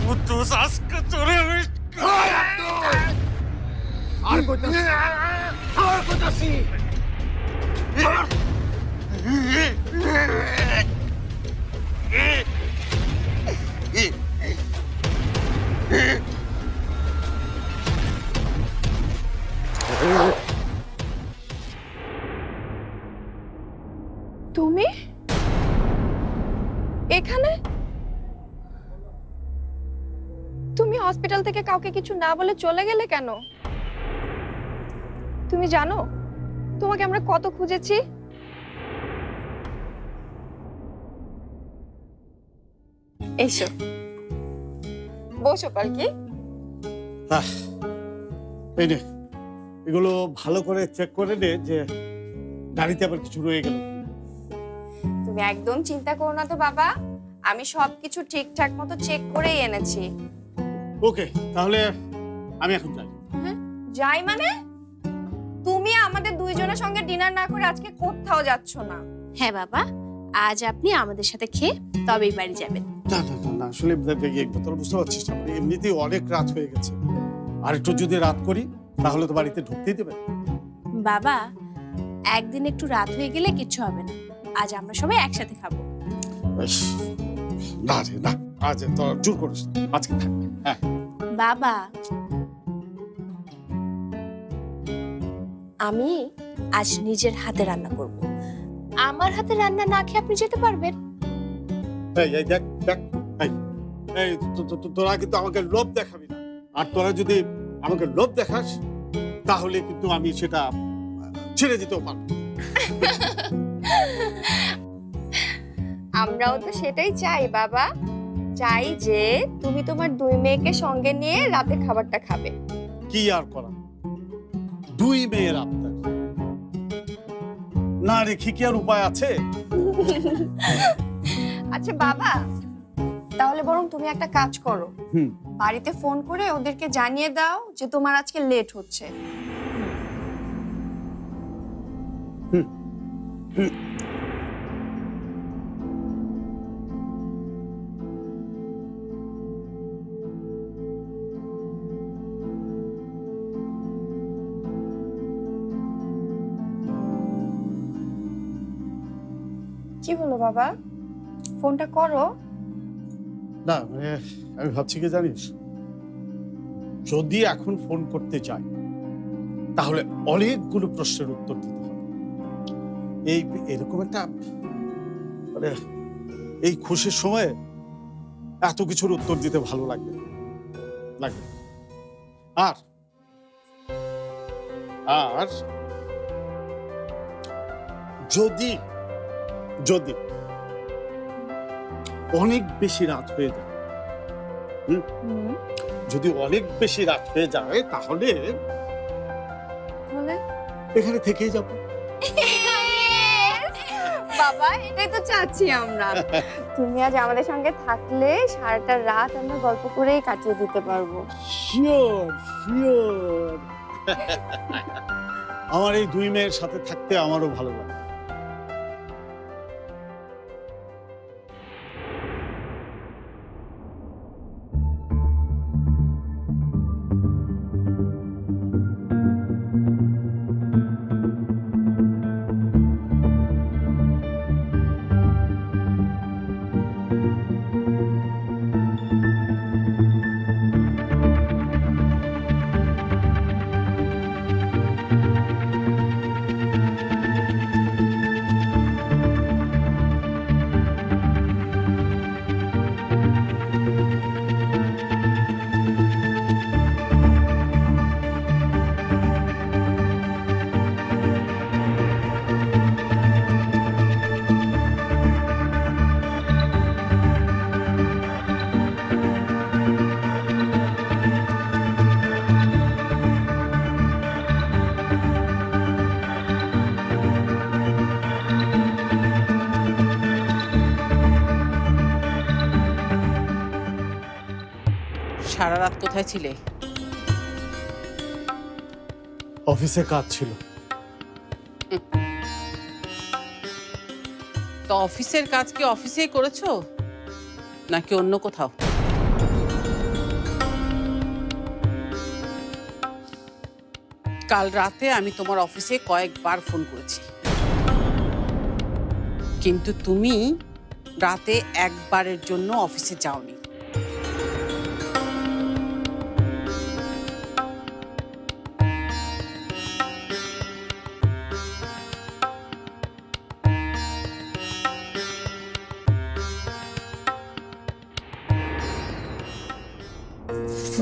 কুদ্দুস আজকে তোরে আমি আর কইতাছি তুমি এখানে? তুমি হসপিটাল থেকে কাউকে কিছু না বলে চলে গেলে কেন? তুমি জানো তোমাকে আমরা কত খুঁজেছি? এসো, বসো পালকি। এই নে, এগুলো ভালো করে চেক করে নে যে গাড়িতে আবার কিছু রয়ে গেল। তুমি একদম চিন্তা করো না তো বাবা, আমি সবকিছু ঠিকঠাক মতো চেক করেই এনেছি। ওকে, তাহলে আমি এখন যাই। যাই মানে? তুমি আমাদের দুইজনের সঙ্গে ডিনার না করে আজকে কোথাও যাচ্ছ না? হ্যাঁ বাবা, আজ আপনি আমাদের সাথে খেয়ে তবেই বাড়ি যাবেন। না না না, আসলে তোরা বুঝতে পারছিস না, এমনিতেই অনেক রাত হয়ে গেছে, আর একটু যদি রাত করি তাহলে তো বাড়িতে ঢুকতেই দেবে। বাবা, একদিন একটু রাত হয়ে গেলে কিছু হবে না, আজ আমরা সবাই একসাথে খাবো। না রে না, আজ তোর জোর করিস না, আজকে থাক। হ্যাঁ বাবা, আমি আজ নিজের হাতে রান্না করব। আমার হাতে রান্না না খেয়ে আপনি যেতে পারবেন? এই দেখ দেখ, এই তোরা কিন্তু আমাকে লোভ দেখাবি না, আর তোরা যদি আমাকে লোভ দেখাস তাহলে কিন্তু আমি সেটা ছেড়ে দিতেও পারবো। আমরাও তো সেটাই চাই বাবা, চাই যে তুমি তোমার দুই মেয়েকে সঙ্গে নিয়ে রাতে খাবারটা খাবে। কি আর করা, দুই মেয়ের আবদার না রেখে কি আর উপায় আছে? আচ্ছা বাবা, তাহলে বরং তুমি একটা কাজ করো, বাড়িতে ফোন করে ওদেরকে জানিয়ে দাও যে তোমার আজকে লেট হচ্ছে। কি হলো বাবা, ফোনটা করো। না মানে আমি ভাবছি কি জানিস, যদি এখন ফোন করতে যাই তাহলে অনেকগুলো প্রশ্নের উত্তর দিতে হবে। এরকম একটা মানে এই খুশির সময়ে এত কিছুর উত্তর দিতে ভালো লাগবে লাগবে। আর আর যদি যদি অনেক বেশি রাত হয়ে যায়, যদি অনেক বেশি রাত হয়ে যায় তাহলে এখানে থেকেই যাবো। বাবা, এটাই তো চাচ্ছি আমরা। তুমি আজ আমাদের সঙ্গে থাকলে সারাটা রাত আমরা গল্প করেই কাটিয়ে দিতে পারবো। Sure sure. আমার এই দুই মেয়ের সাথে থাকতে আমারও ভালো লাগে। সারা রাত কোথায় ছিলে? অফিসে কাজ ছিল। তো অফিসের কাজ কি অফিসেই করেছো নাকি অন্য কোথাও? কাল রাতে আমি তোমার অফিসে কয়েকবার ফোন করেছি, কিন্তু তুমি রাতে একবারের জন্য অফিসে যাওনি।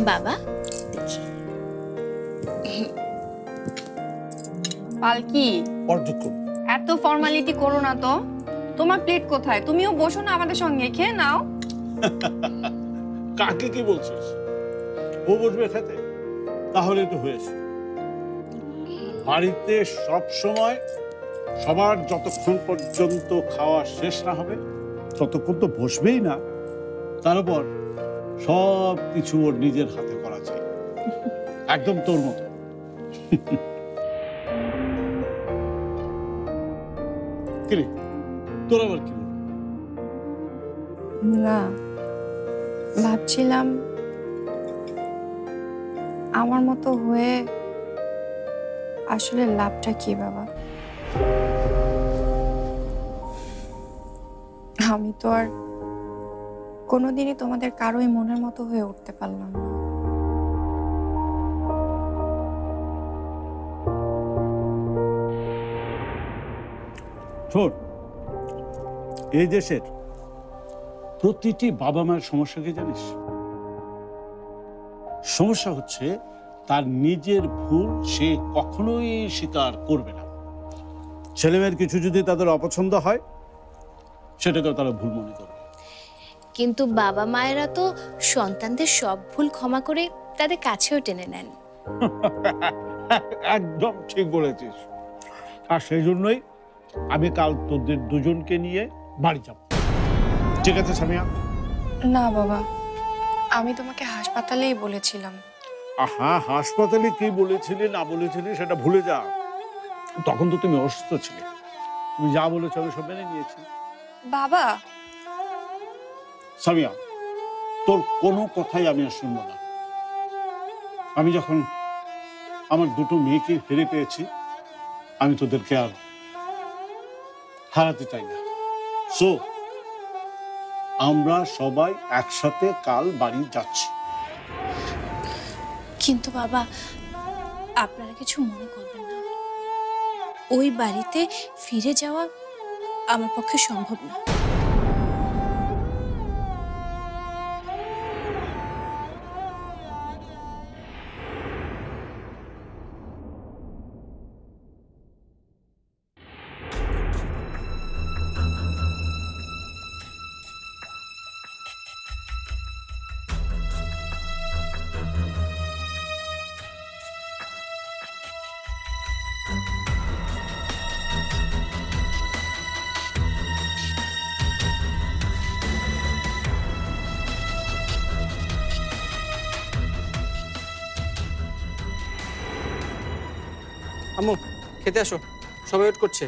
বাবা পালকি, পর্যটন এত ফর্মালিটি করো না তো। তোমার প্লেট কোথায়? তুমিও বসো না আমাদের সঙ্গে, খেয়ে নাও। কাকে কি বলছিস? ও বসবে খেতে, তাহলে তো হয়েছে। বাড়িতে সব সময় সবার যতক্ষণ পর্যন্ত খাওয়া শেষ না হবে ততক্ষণ তো বসবেই না। তার উপর সব কিছু ওর নিজের হাতে করা চাই, একদম তোর মতো। কিরে, তোর আবার কি? না, ভাবছিলাম আমার মতো হয়ে আসলে লাভটা কি বাবা। আমি তো আর কোনোদিনই তোমাদের কারোই মনের মতো হয়ে উঠতে পারলাম না। শোন, এই দেশের প্রতিটি বাবা মায়ের সমস্যা কি জানিস? সমস্যা হচ্ছে তার নিজের ভুল সে কখনোই স্বীকার করবে না। ছেলেমেয়ের কিছু যদি তাদের অপছন্দ হয় সেটাকে তারা ভুল মনে করবে। কিন্তু বাবা মায়েরা তো সন্তানদের সব ভুল ক্ষমা করে তাদের কাছেও টেনে নেন। একদম ঠিক বলেছিস। আর সেই জন্যই আমি কাল তোদের দুজনকে নিয়ে বাড়ি যাব। ঠিক আছে সামিয়া? না বাবা, আমি তোমাকে হাসপাতালেই বলেছিলাম। আহা, হাসপাতালে কি বলেছিলি না বলেছিলি সেটা ভুলে যা। তখন তো তুমি অসুস্থ ছিলে। তুমি যা বলেছো আমি সব মেনে নিয়েছি। বাবা, সামিয়া, তোর কোনো কথাই আমি আর শুনবো না। আমি যখন আমার দুটো মেয়েকে ফিরে পেয়েছি, আমি তোদেরকে আর হারাতে চাই না। সো আমরা সবাই একসাথে কাল বাড়ি যাচ্ছি। কিন্তু বাবা, আপনারা কিছু মনে করবেন না, ওই বাড়িতে ফিরে যাওয়া আমার পক্ষে সম্ভব না। আম্মু, খেতে আসো, সবাই ওয়েট করছে।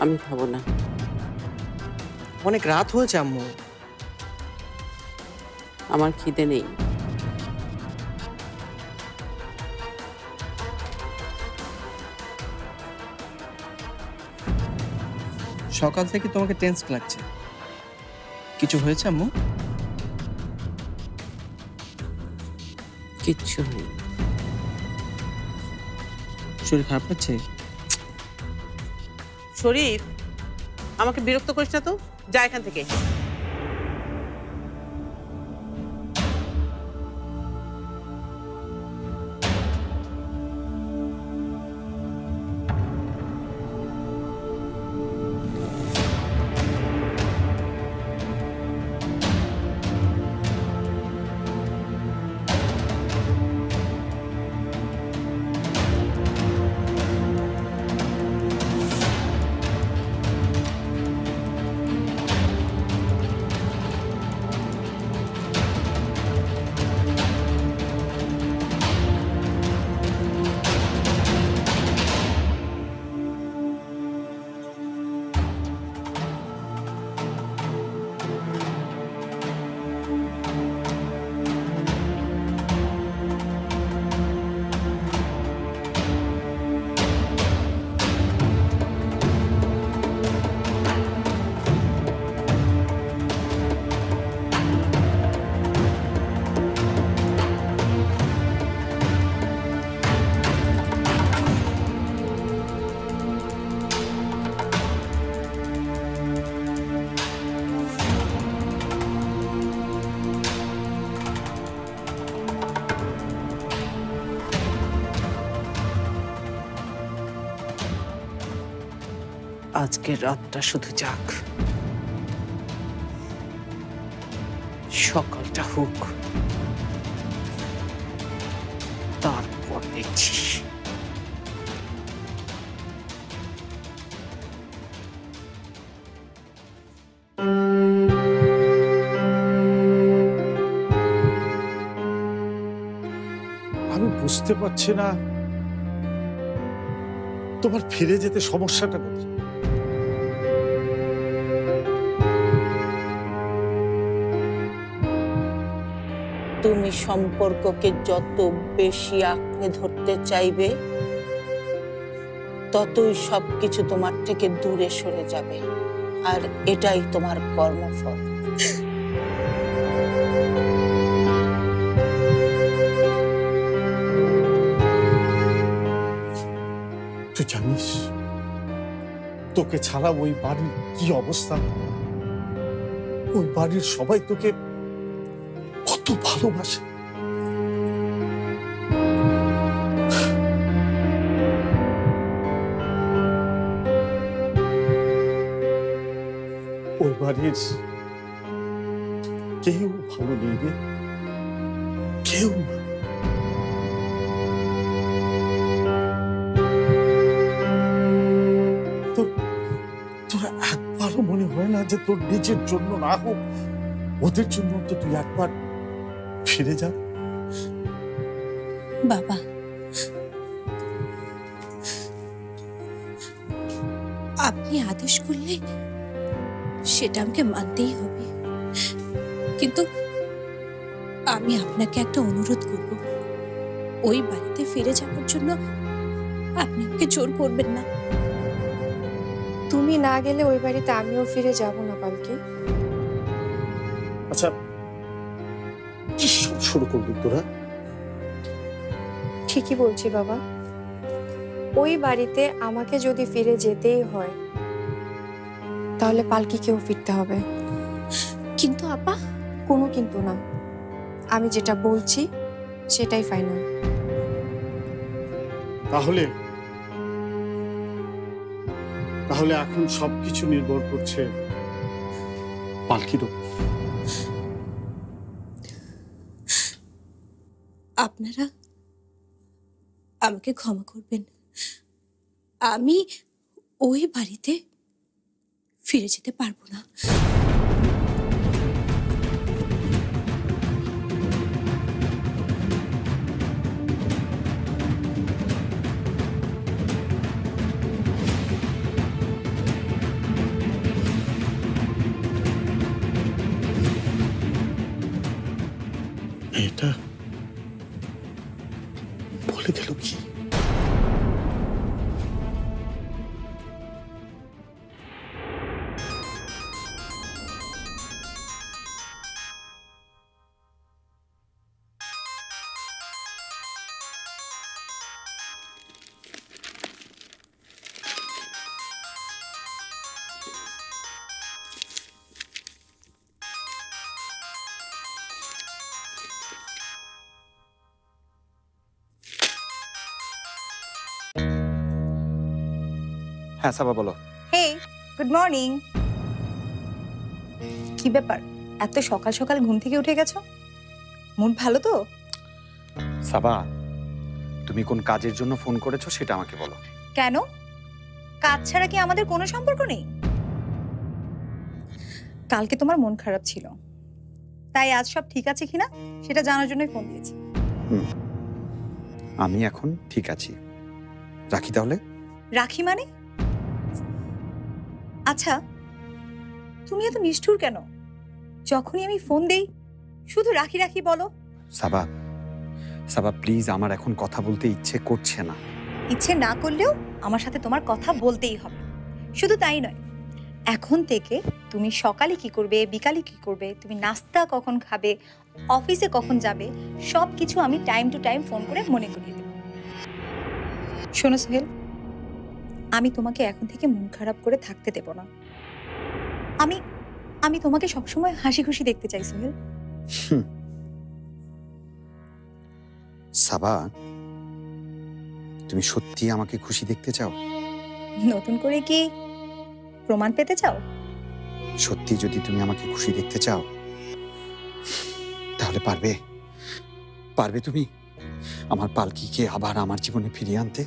আমি খাবো না। অনেক রাত হয়েছে আম্মু। আমার খিদে নেই। সকাল থেকে তোমাকে টেন্স লাগছে, কিছু হয়েছে আম্মু? কিচ্ছু হয়নি। শরীর খারাপ লাগছে? শরীফ, আমাকে বিরক্ত করিস না তো, যা এখান থেকে। আজকের রাতটা শুধু যাক, সকালটা হোক, তারপর দেখছিস। আমি বুঝতে পারছি না তোমার ফিরে যেতে সমস্যাটা কোথায়। তুমি সম্পর্ককে যত বেশি আঁকড়ে ধরতে চাইবে, ততই সবকিছু তোমার থেকে দূরে সরে যাবে, আর এটাই তোমার কর্মফল। তুই জানিস তোকে ছাড়া ওই বাড়ির কি অবস্থা? ওই বাড়ির সবাই তোকে কত ভালোবাসে। ওই বাড়ির কেউ ভালো নেই রে, কেউ না। তোরা একবারও মনে হয় না যে তোর নিজের জন্য না হোক, ওদের জন্য তো তুই একবার ফিরে যা। বাবা, আপনি আদেশ করলে সেটা আমাকে মানতেই হবে, কিন্তু আমি আপনাকে একটা অনুরোধ করব, ওই বাড়িতে ফিরে যাওয়ার জন্য আপনি আমাকে জোর করবেন না। তুমি না গেলে ওই বাড়িতে আমিও ফিরে যাব না পালকি। আচ্ছা, কি সব শুরু করবি তোরা? ঠিকই বলছি বাবা, ওই বাড়িতে আমাকে যদি ফিরে যেতেই হয় তাহলে পালকিকেও ফিরতে হবে। কিন্তু আপা, কোনো কিন্তু না, আমি যেটা বলছি সেটাই ফাইনাল। তাহলে তাহলে এখন সবকিছু নির্ভর করছে পালকির উপর। আপনারা আমাকে ক্ষমা করবেন, আমি ওই বাড়িতে ফিরে যেতে পারবো না। এটা বলে গেল কি? হ্যাঁ সাবা বলো। হে, গুড মর্নিং। কি ব্যাপার, এত সকাল সকাল ঘুম থেকে উঠে গেছো? মুড ভালো তো? সাবা, তুমি কোন কাজের জন্য ফোন করেছো সেটা আমাকে বলো। কেন, কাজ ছাড়া কি আমাদের কোনো সম্পর্ক নেই? কালকে তোমার মন খারাপ ছিল, তাই আজ সব ঠিক আছে কিনা সেটা জানার জন্যই ফোন দিয়েছি। আমি এখন ঠিক আছি, রাখি তাহলে। রাখি মানে? আচ্ছা, তুমি এত নিষ্ঠুর কেন? যখনই আমি ফোন দেই শুধু রাখি রাখি বলো। সাবা, সাবা প্লিজ, আমার এখন কথা বলতে ইচ্ছে করছে না। ইচ্ছে না করলেও আমার সাথে তোমার কথা বলতেই হবে। শুধু তাই নয়, এখন থেকে তুমি সকালে কি করবে, বিকালে কি করবে, তুমি নাস্তা কখন খাবে, অফিসে কখন যাবে, সব কিছু আমি টাইম টু টাইম ফোন করে মনে করিয়ে দেব। শোনো সোহেল, আমি তোমাকে এখন থেকে মন খারাপ করে থাকতে দেব না। আমি আমি তোমাকে সবসময় হাসি খুশি দেখতে চাই সোহেল। সাবা, তুমি সত্যি আমাকে খুশি দেখতে চাও? নতুন করে কি প্রমাণ পেতে চাও? সত্যি যদি তুমি আমাকে খুশি দেখতে চাও তাহলে পারবে পারবে তুমি আমার পালকিকে আবার আমার জীবনে ফিরিয়ে আনতে?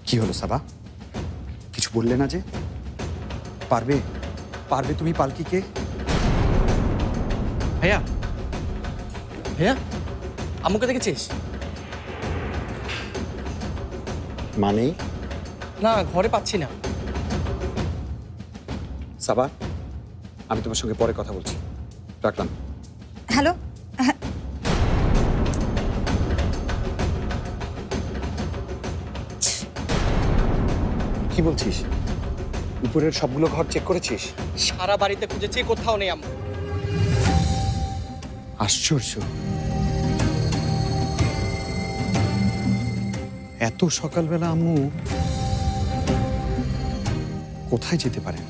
কি হলো সাবা, কিছু বললে না যে? পারবে পারবে তুমি পালকিকে? ভাইয়া ভাইয়া আম্মুকে দেখেছিস? মানে? না, ঘরে পাচ্ছি না। সাবা, আমি তোমার সঙ্গে পরে কথা বলছি, রাখলাম। হ্যালো, কি বলছিস? উপরের সবগুলো ঘর চেক করেছিস? সারা বাড়িতে খুঁজেছি, কোথাও নেই আম্মু। আশ্চর্য, এত সকালবেলা আম্মু কোথায় যেতে পারে?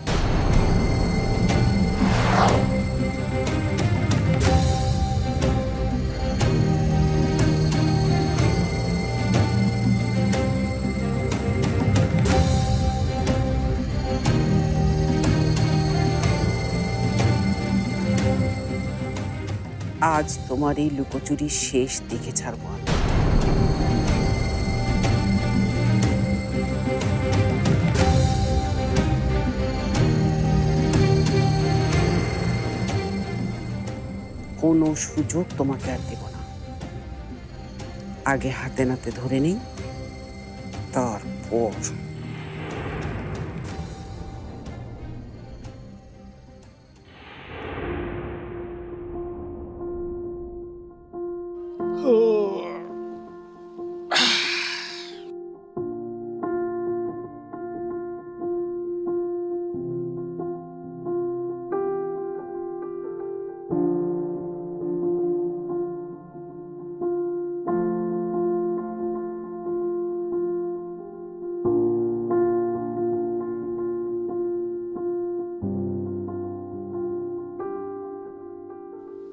আজ তোমার এই লুকোচুরির শেষ দেখে ছাড়বো আমি। কোনো সুযোগ তোমাকে আর দেব না। আগে হাতে নাতে ধরে নিই, তারপর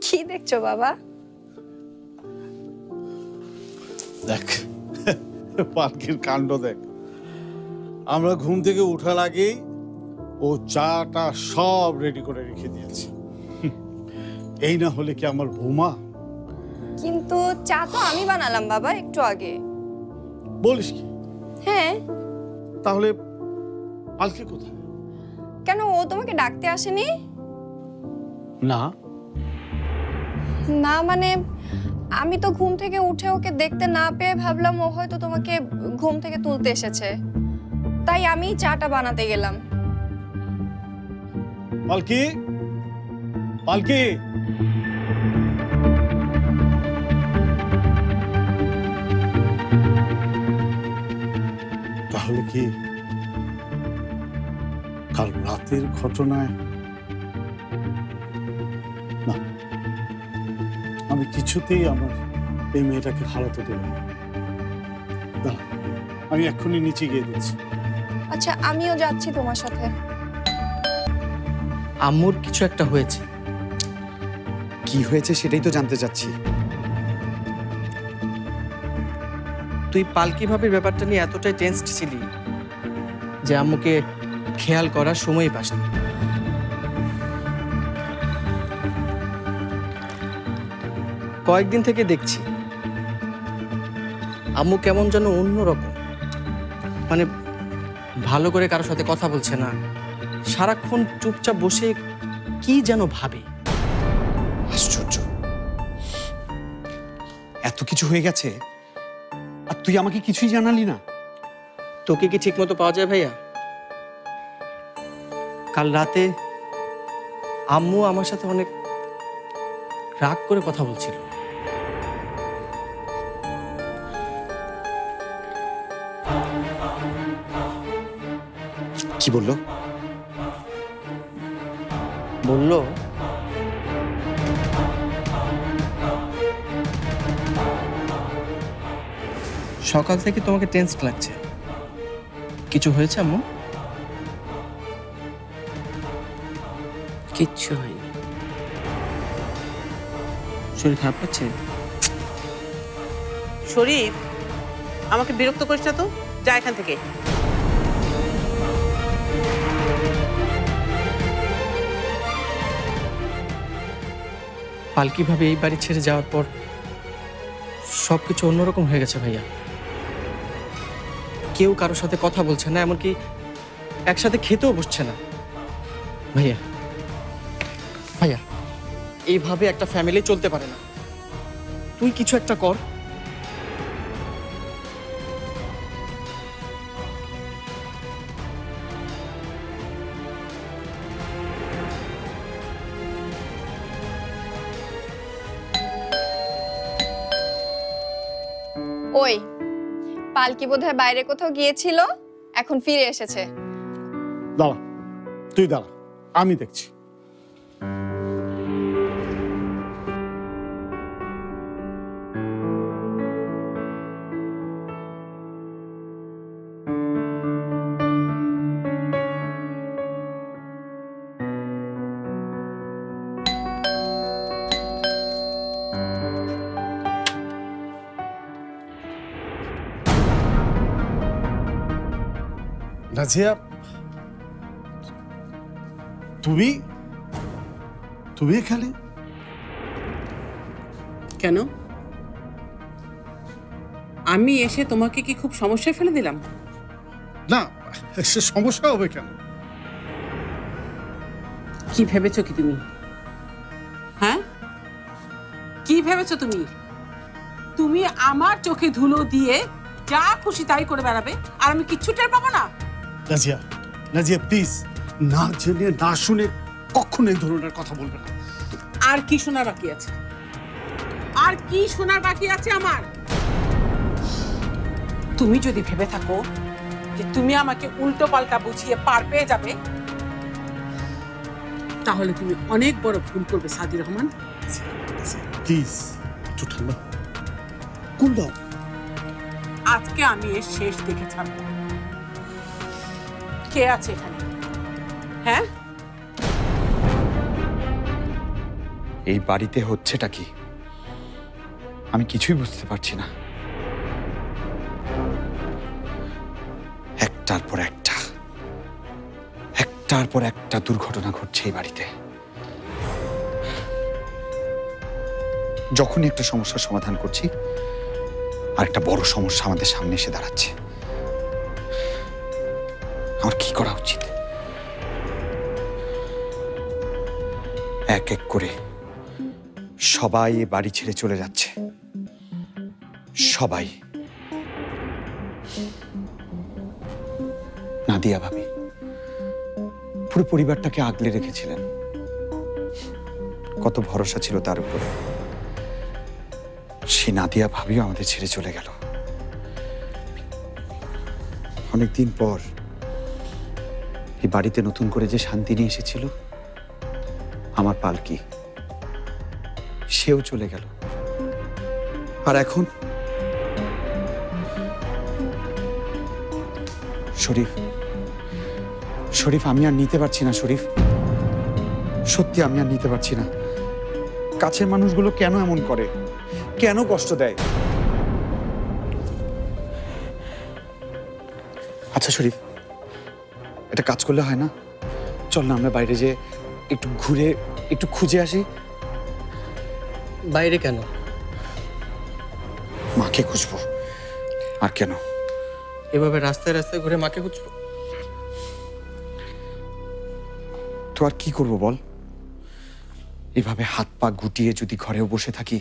কি দেখছো বাবা? দেখ পালকির কাণ্ড দেখ। আমরা ঘুম থেকে উঠার আগেই ও চাটা সব রেডি করে রেখে দিয়েছে। এই না হলে কি আমার বৌমা? কিন্তু চা তো আমি বানালাম বাবা একটু আগে। বলিস কি? হ্যাঁ। তাহলে পালকি কোথায়? কেন, ও তোমাকে ডাকতে আসেনি? না না মানে আমি তো ঘুম থেকে উঠে ওকে দেখতে না পেয়ে ভাবলাম ও হয়তো তোমাকে ঘুম থেকে তুলতে এসেছে, তাই আমি চাটা বানাতে গেলাম। পালকি, পালকি, তাহলে কি কাল রাতের ঘটনায়? না, আমি কিছুতেই আমার এই মেয়েটাকে হারাতে দেব না। দাঁড়া, আমি এক্ষুনি নিচে গিয়ে দিচ্ছি। আচ্ছা আমিও যাচ্ছি তোমার সাথে। আম্মুর কিছু একটা হয়েছে। কি হয়েছে সেটাই তো জানতে চাচ্ছি। তুই পালকি ভাবির ব্যাপারটা নিয়ে এতটাই টেনসড ছিলি যে আম্মুকে খেয়াল করার সময় পাসনি। কয়েকদিন থেকে দেখছি আম্মু কেমন যেন অন্যরকম, মানে ভালো করে কারোর সাথে কথা বলছে না, সারাক্ষণ চুপচাপ বসে কি যেন ভাবে। আশ্চর্য, এত কিছু হয়ে গেছে আর তুই আমাকে কিছুই জানালি না? তোকে কি ঠিক মতো পাওয়া যায় ভাইয়া? কাল রাতে আম্মু আমার সাথে অনেক রাগ করে কথা বলছিল। কি বললো? বলল সকাল থেকে তোমাকে টেনসড লাগছে, কিছু হয়েছে আম্মু? কিচ্ছু হয়নি। শরীর খারাপ লাগছে? শরীফ, আমাকে বিরক্ত করিস না তো। যা এখান থেকে। পালকি ভাবে এই বাড়ি ছেড়ে যাওয়ার পর সবকিছু অন্যরকম হয়ে গেছে ভাইয়া। কেউ কারোর সাথে কথা বলছে না, এমনকি একসাথে খেতেও বসছে না। ভাইয়া ভাইয়া এইভাবে একটা ফ্যামিলি চলতে পারে না। তুই কিছু একটা কর। ওই পালকি বোধহয় বাইরে কোথাও গিয়েছিল, এখন ফিরে এসেছে। দাঁড়া, তুই দাঁড়া, আমি দেখছি। নাজিয়া, তুমি তুমি এখানে? কেন? আমি এসে তোমাকে কি খুব সমস্যায় ফেলে দিলাম? না, সে সমস্যা হবে কেন? কি ভেবেছো কি তুমি? হ্যাঁ, কি ভেবেছো তুমি? তুমি আমার চোখে ধুলো দিয়ে যা খুশি তাই করে বেড়াবে আর আমি কিচ্ছু টের পাবো না? নাজিয়া, নাজিয়া প্লিজ, না জেনে না শুনে কখনো এই ধরনের কথা বলবে না। আর কি শোনার বাকি আছে? আর কি শোনার বাকি আছে আমার? তুমি যদি ভেবে থাকো যে তুমি আমাকে উল্টো পাল্টা বুঝিয়ে পার পেয়ে যাবে, তাহলে তুমি অনেক বড় ভুল করবে সাদি রহমান। প্লিজ একটু ঠান্ডা কুল দাও। আজকে আমি এর শেষ দেখে ছাড়বো। কে আছে এখানে? হ্যাঁ, এই বাড়িতে হচ্ছেটা কি আমি কিছুই বুঝতে পারছি না। একটার পর একটা দুর্ঘটনা ঘটছে এই বাড়িতে। যখনই একটা সমস্যার সমাধান করছি আর একটা বড় সমস্যা আমাদের সামনে এসে দাঁড়াচ্ছে। আমার কি করা উচিত? এক এক করে সবাই এ বাড়ি ছেড়ে চলে যাচ্ছে, সবাই। নাদিয়া ভাবি পুরো পরিবারটাকে আগলে রেখেছিলেন, কত ভরসা ছিল তার উপরে। সে নাদিয়া ভাবিও আমাদের ছেড়ে চলে গেল। অনেকদিন পর এই বাড়িতে নতুন করে যে শান্তি নিয়ে এসেছিল আমার পালকি, সেও চলে গেল। আর এখন শরীফ, আমি আর নিতে পারছি না শরীফ, সত্যি আমি আর নিতে পারছি না। কাছের মানুষগুলো কেন এমন করে, কেন কষ্ট দেয়? আচ্ছা শরীফ, এটা কাজ করলে হয় না? চল না আমরা বাইরে যে একটু ঘুরে একটু খুঁজে আসি। বাইরে কেন? মাকে খুঁজবো। আর কেন? এভাবে রাস্তায় রাস্তায় ঘুরে মাকে খুঁজবো? তো আর কি করবো বল? এভাবে হাত পা গুটিয়ে যদি ঘরেও বসে থাকি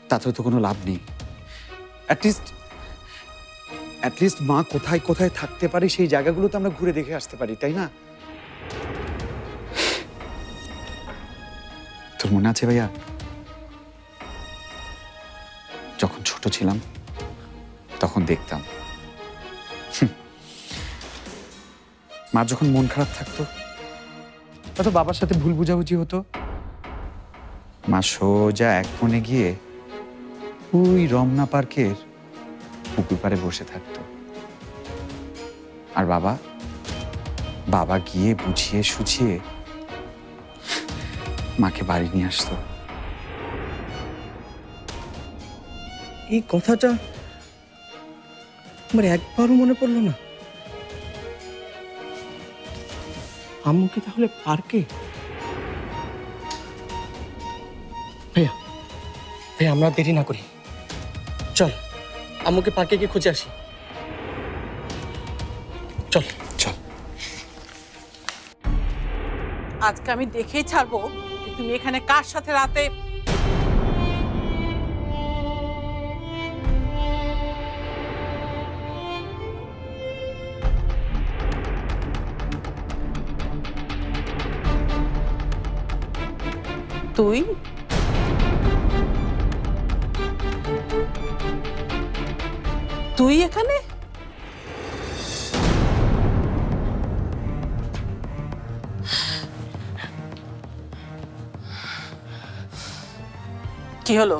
তাতেও তো কোনো লাভ নেই। অ্যাটলিস্ট মা কোথায় কোথায় থাকতে পারে সেই জায়গাগুলো তো আমরা ঘুরে দেখে আসতে পারি, তাই না? তোর মনে আছে ভাইয়া, যখন ছোট ছিলাম তখন দেখতাম মা যখন মন খারাপ থাকতো তো বাবার সাথে ভুল বুঝাবুঝি হতো। মা সোজা এক কোণে গিয়ে ওই রমনা পার্কের পুকুর পাড়ে বসে থাকতো, আর বাবা গিয়ে বুঝিয়ে সুঝিয়ে মাকে বাড়ি নিয়ে আসতো। এই কথাটা আমার একবারও মনে পড়লো না আম্মুকে তাহলে পার্কে? ভাইয়া ভাইয়া আমরা দেরি না করি, চল আম্মুকে পার্কে গিয়ে খুঁজে আসি। চল চল। আজকে আমি দেখেই ছাড়বো যে তুমি এখানে কার সাথে রাতে তুই তুই এখানে? কি হলো,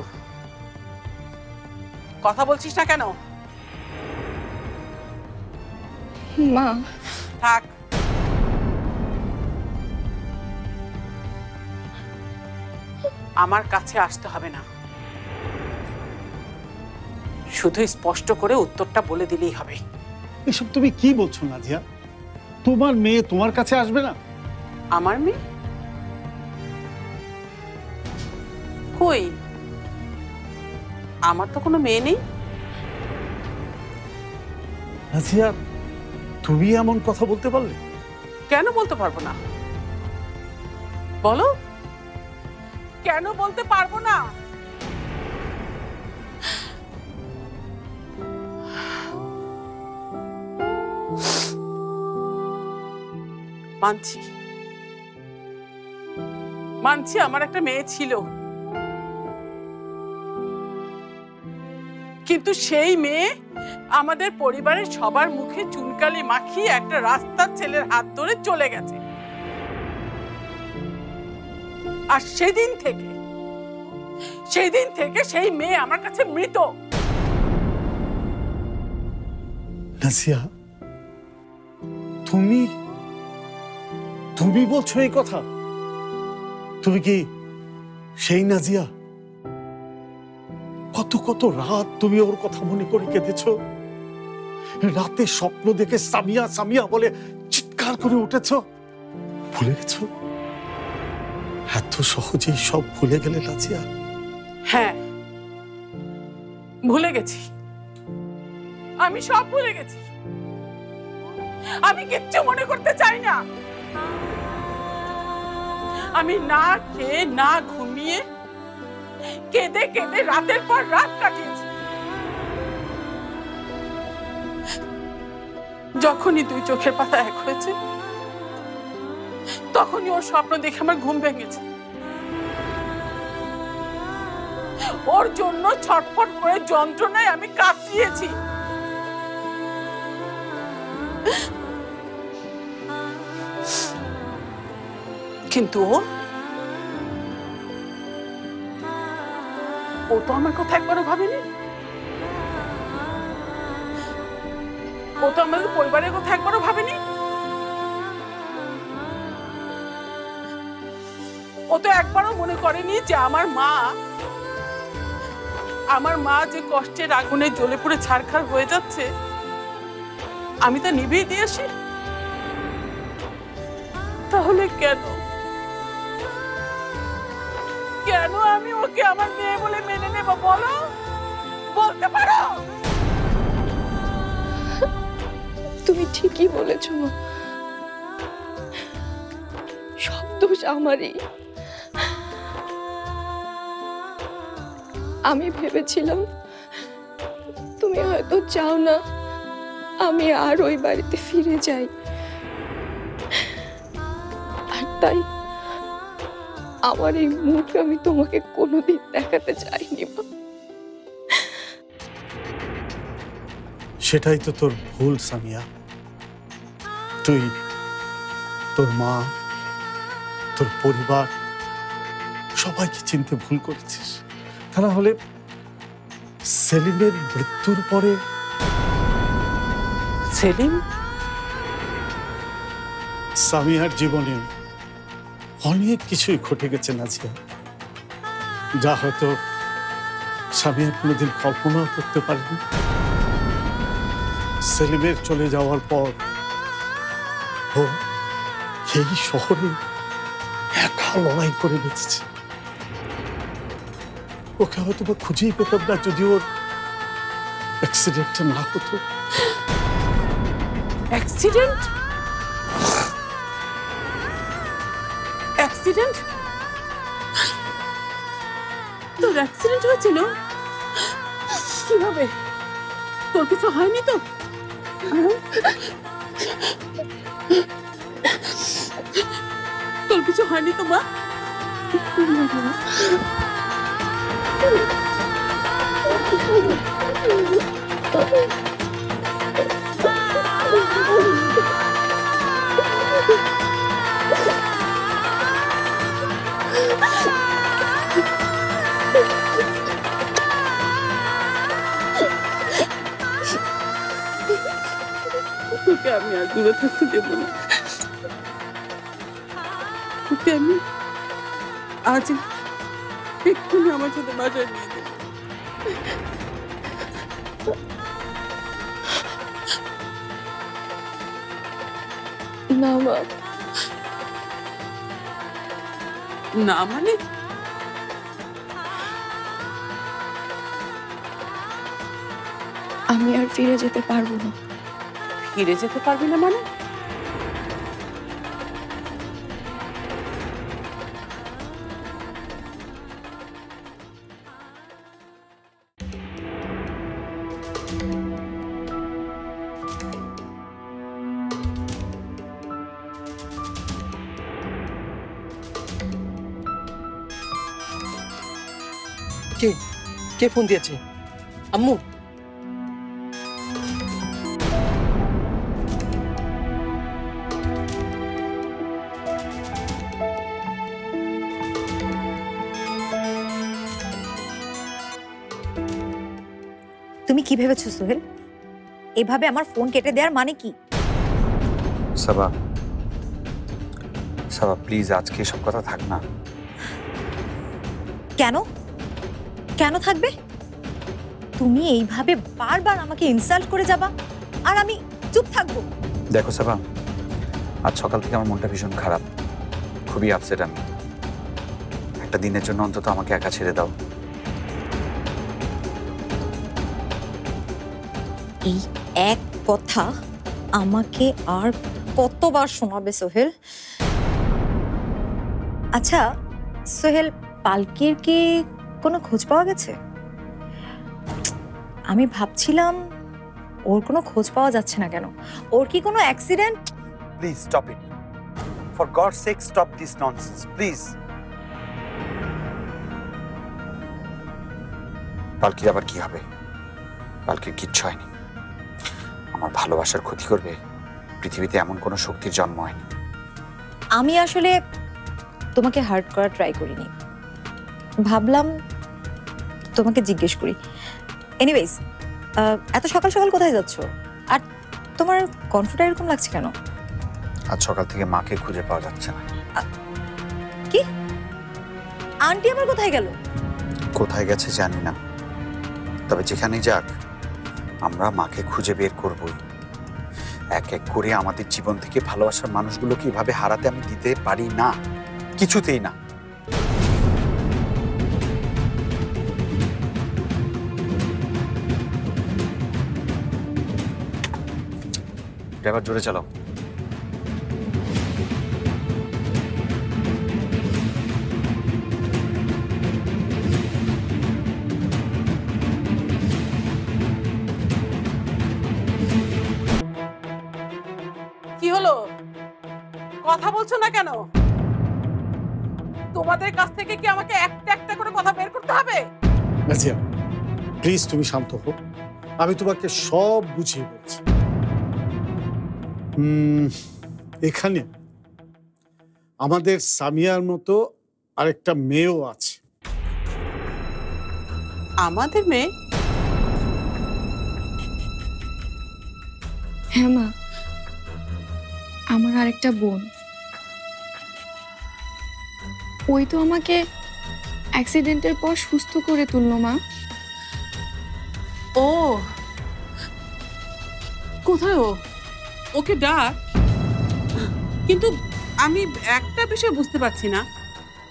কথা বলছিস না কেন? মা, থাক, আমার কাছে আসতে হবে না, শুধু স্পষ্ট করে উত্তরটা বলে দিলেই হবে। এসব তুমি কি বলছো নাজিয়া? তোমার মেয়ে তোমার কাছে আসবে না? আমার মেয়ে কই? আমার তো কোনো মেয়ে নেই। নাজিয়া, তুমি এমন কথা বলতে পারলে? কেন বলতে পারবো না বলো, কেন বলতে পারবো না? মানছি মানছি আমার একটা মেয়ে ছিল, কিন্তু সেই মেয়ে আমাদের পরিবারের সবার মুখে চুনকালি মাখিয়ে একটা রাস্তার ছেলের হাত ধরে চলে গেছে। আর সেদিন থেকে সেই মেয়ে আমার কাছে মৃত। নাজিয়া, তুমি তুমি বলছো এই কথা? তুমি কি সেই নাজিয়া? কত কত রাত তুমি ওর কথা মনে করে কেঁদেছ, রাতে স্বপ্ন দেখে সামিয়া সামিয়া বলে চিৎকার করে উঠেছ। ভুলে গেছ? এত সহজেই সব ভুলে গেলে নাজিয়া? হ্যাঁ, ভুলে গেছি, আমি সব ভুলে গেছি। আমি কিচ্ছু মনে করতে চাই না। আমি না খেয়ে না ঘুমিয়ে কেঁদে কেঁদে রাতের পর রাত কাটিয়েছি। যখনই দুই চোখের পাতা এক হয়েছে, তখনই ওর স্বপ্ন দেখে আমার ঘুম ভেঙেছে। ওর জন্য ছটফট করে যন্ত্রণায় আমি কাঁপিয়েছি। কিন্তু ও তো আমার কথা একবারও ভাবেনি। ও তো আমাদের পরিবারের কথা একবারও ভাবেনি। ও তো একবারও মনে করেনি যে আমার মা যে কষ্টের আগুনে জ্বলে পুড়ে ছারখার হয়ে যাচ্ছে, আমি তা নিভিয়ে দিয়েছি। তাহলে কেন আমি ওকে আমার মেয়ে বলে মেনে নেব বলো? বলতে পারো? তুমি ঠিকই বলেছ মা, সব দোষ আমারই। আমি ভেবেছিলাম তুমি হয়তো চাও না আমি আর ওই বাড়িতে ফিরে যাই, আর তাই আমার এই মুখ আমি তোমাকে কোনোদিন দেখাতে চাইনি মা। সেটাই তো তোর ভুল সামিয়া। তুই তোর মা, তোর পরিবার সবাইকে চিনতে ভুল করেছিস। তা না হলে সেলিমের মৃত্যুর পরে সেলিম সামিয়ার জীবনে অনেক কিছুই ঘটে গেছে নাজিয়া, যা হয়তো সামিয়া কোনোদিন কল্পনাও করতে পারেনি। সেলিমের চলে যাওয়ার পর ও এই শহরে একা লড়াই করে বেঁচেছে। ওকে হয়তো বা খুঁজেই পেতাম না যদি ওর অ্যাক্সিডেন্টটা না হতো। অ্যাক্সিডেন্ট? অ্যাক্সিডেন্ট? তোর অ্যাক্সিডেন্ট হয়েছিল? কিভাবে? তোর কিছু হয়নি তো? তোর কিছু হয়নি তো মা? তোকে আমি আর দূরে থাকতে দেব না। তোকে আমি আজ এক্ষুনি আমার সাথে বাজার নিয়ে দেব। না মা, না মানে? আমি আর ফিরে যেতে পারবো না। ফিরে যেতে পারবি না মানে? কে কে ফোন দিয়েছে? আম্মু? তুমি কি ভেবেছো সোহেল? এভাবে আমার ফোন কেটে দেওয়ার মানে কি? সাবা, সাবা প্লিজ আজকে সব কথা থাক না। কেন কেন থাকবে? তুমি এইভাবে বারবার আমাকে ইনসাল্ট করে যাবা আর আমি চুপ থাকবো? দেখো সাবা, আজ সকাল থেকে আমার মনটা ভীষণ খারাপ, খুবই আপসেট আমি। একটা দিনের জন্য অন্তত আমাকে একা ছেড়ে দাও। এই এক কথা আমাকে আর কতবার শোনাবে সোহেল? আচ্ছা সোহেল, পালকির কি কোনো খোঁজ পাওয়া গেছে? আমি ভাবছিলাম ওর কোনো খোঁজ পাওয়া যাচ্ছে না কেন। ওর কি কোনো accident? Please stop it, for God's sake stop this nonsense please. পালকির আবার কি হবে? পালকির কিচ্ছু হয়নি। আমার ভালোবাসার ক্ষতি করবে পৃথিবীতে এমন কোনো শক্তির জন্ম হয়নি। আমি আসলে তোমাকে হার্ট করার ট্রাই করিনি, ভাবলাম তোমাকে জিজ্ঞেস করি। এনিওয়েজ, এত সকাল সকাল কোথায় যাচ্ছ? আর তোমার কণ্ঠটা এরকম লাগছে কেন? আজ সকাল থেকে মাকে খুঁজে পাওয়া যাচ্ছে না। কি? আন্টি আবার কোথায় গেল? কোথায় গেছে জানি না, তবে যেখানেই যাক আমরা মাকে খুঁজে বের করবই। এক এক করে আমাদের জীবন থেকে ভালোবাসার মানুষগুলোকে এভাবে হারাতে আমি দিতে পারি না, কিছুতেই না। ড্রাইভার জোরে চালাও। কি হলো? কথা বলছো না কেন? তোমাদের কাছ থেকে কি আমাকে একটা একটা করে কথা বের করতে হবে? নাজিয়া প্লিজ তুমি শান্ত হও, আমি তোমাকে সব বুঝিয়ে বলছি। এখানে আমাদের সামিয়ার মতো আরেকটা মেয়েও আছে। আমাদের মেয়ে? হ্যাঁ মা, আমার আরেকটা বোন। ওই তো আমাকে অ্যাক্সিডেন্টের পর সুস্থ করে তুললো মা। ও কোথায় ও? ওকে ডাক। কিন্তু আমি একটা বিষয় বুঝতে পারছি না,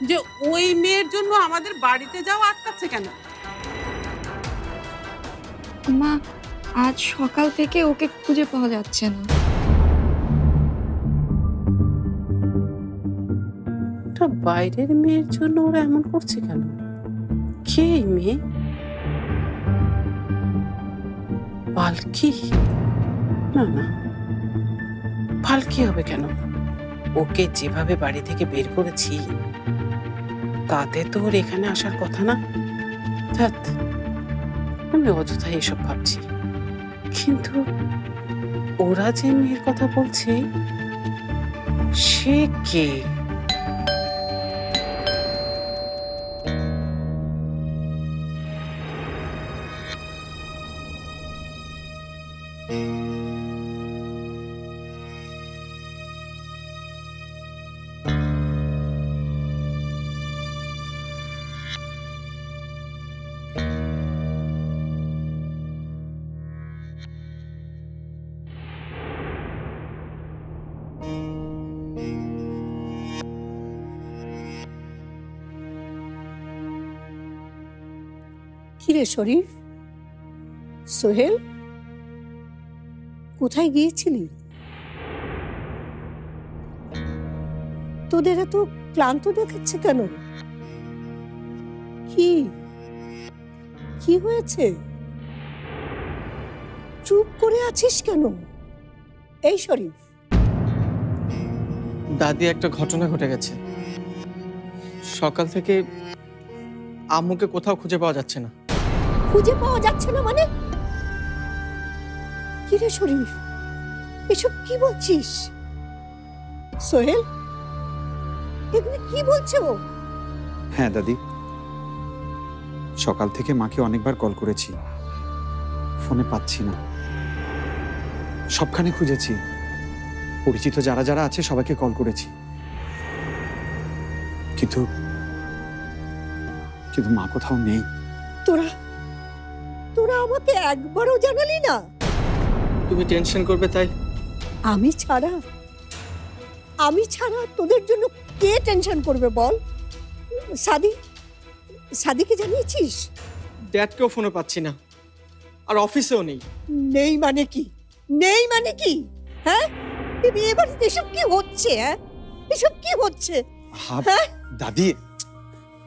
যে ওই মেয়ের জন্য আমাদের বাড়িতে যাওয়া আটকাচ্ছে কেন? মা, আজ সকাল থেকে ওকে খুঁজে পাওয়া যাচ্ছে না। একটা বাইরের মেয়ের জন্য ওরা এমন করছে কেন? কে এই মেয়ে? পালকি? না না, পালকি হবে কেন? ওকে যেভাবে বাড়ি থেকে বের করেছি তাতে তো ওর এখানে আসার কথা না। ধ্যাৎ, আমি অযথাই এসব ভাবছি। কিন্তু ওরা যে মেয়ের কথা বলছে সে কে? কিরে শরীফ, সোহেল, কোথায় গিয়েছিলি? তোদের এত ক্লান্ত দেখাচ্ছে কেন? কি কি হয়েছে? চুপ করে আছিস কেন? এই শরীফ, দাদি, একটা ঘটনা ঘটে গেছে। সকাল থেকে আম্মুকে কোথাও খুঁজে পাওয়া যাচ্ছে না। খুঁজে পাওয়া যাচ্ছে না মানে? কিরে শরীফ, এসব কি বলছিস? সোহেল, এগুলো কি বলছে ও? হ্যাঁ দাদি, সকাল থেকে মাকে অনেকবার কল করেছি, ফোনে পাচ্ছি না। সবখানে খুঁজেছি, পরিচিত যারা যারা আছে সবাইকে কল করেছি, কিন্তু কিন্তু মা কোথাও নেই। তোরা তোরা আমাকে একবারও জানালি না? তুমি টেনশন করবে তাই? আমি ছাড়া তোদের জন্য কে টেনশন করবে বল? সাদিকে জানিয়েছিস? ড্যাডকেও ফোনে পাচ্ছি না, আর অফিসেও নেই। নেই মানে কি? নেই মানে কি? হ্যাঁ, এবার এসব কি হচ্ছে? হ্যাঁ, এসব কি হচ্ছে? হ্যাঁ দাদি,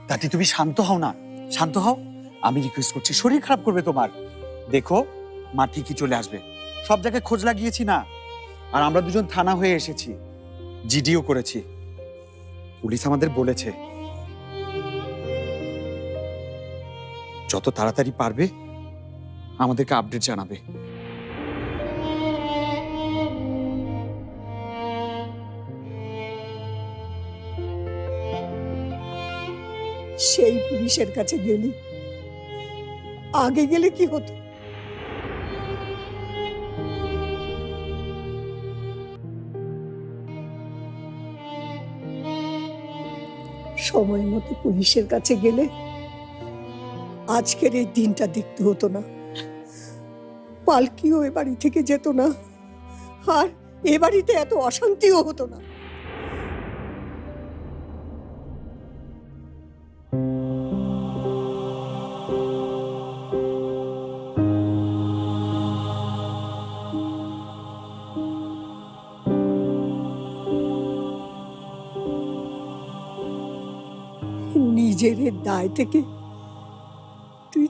দাদি তুমি শান্ত হও না, শান্ত হও। আমি রিকোয়েস্ট করছি, শরীর খারাপ করবে তোমার। দেখো, মা ঠিকই চলে আসবে। সব জায়গায় খোঁজ লাগিয়েছি না, আর আমরা দুজন থানা হয়ে এসেছি, জিডিও করেছি। পুলিশ আমাদের বলেছে যত তাড়াতাড়ি পারবে আমাদেরকে আপডেট জানাবে। সেই পুলিশের কাছে গেলি, আগে গেলে কি হতো? সময় মতো পুলিশের কাছে গেলে আজকের এই দিনটা দেখতে হতো না। পালকিও এ বাড়ি থেকে যেত না, আর এ বাড়িতে এত অশান্তিও হতো না। নিজের দায় থেকে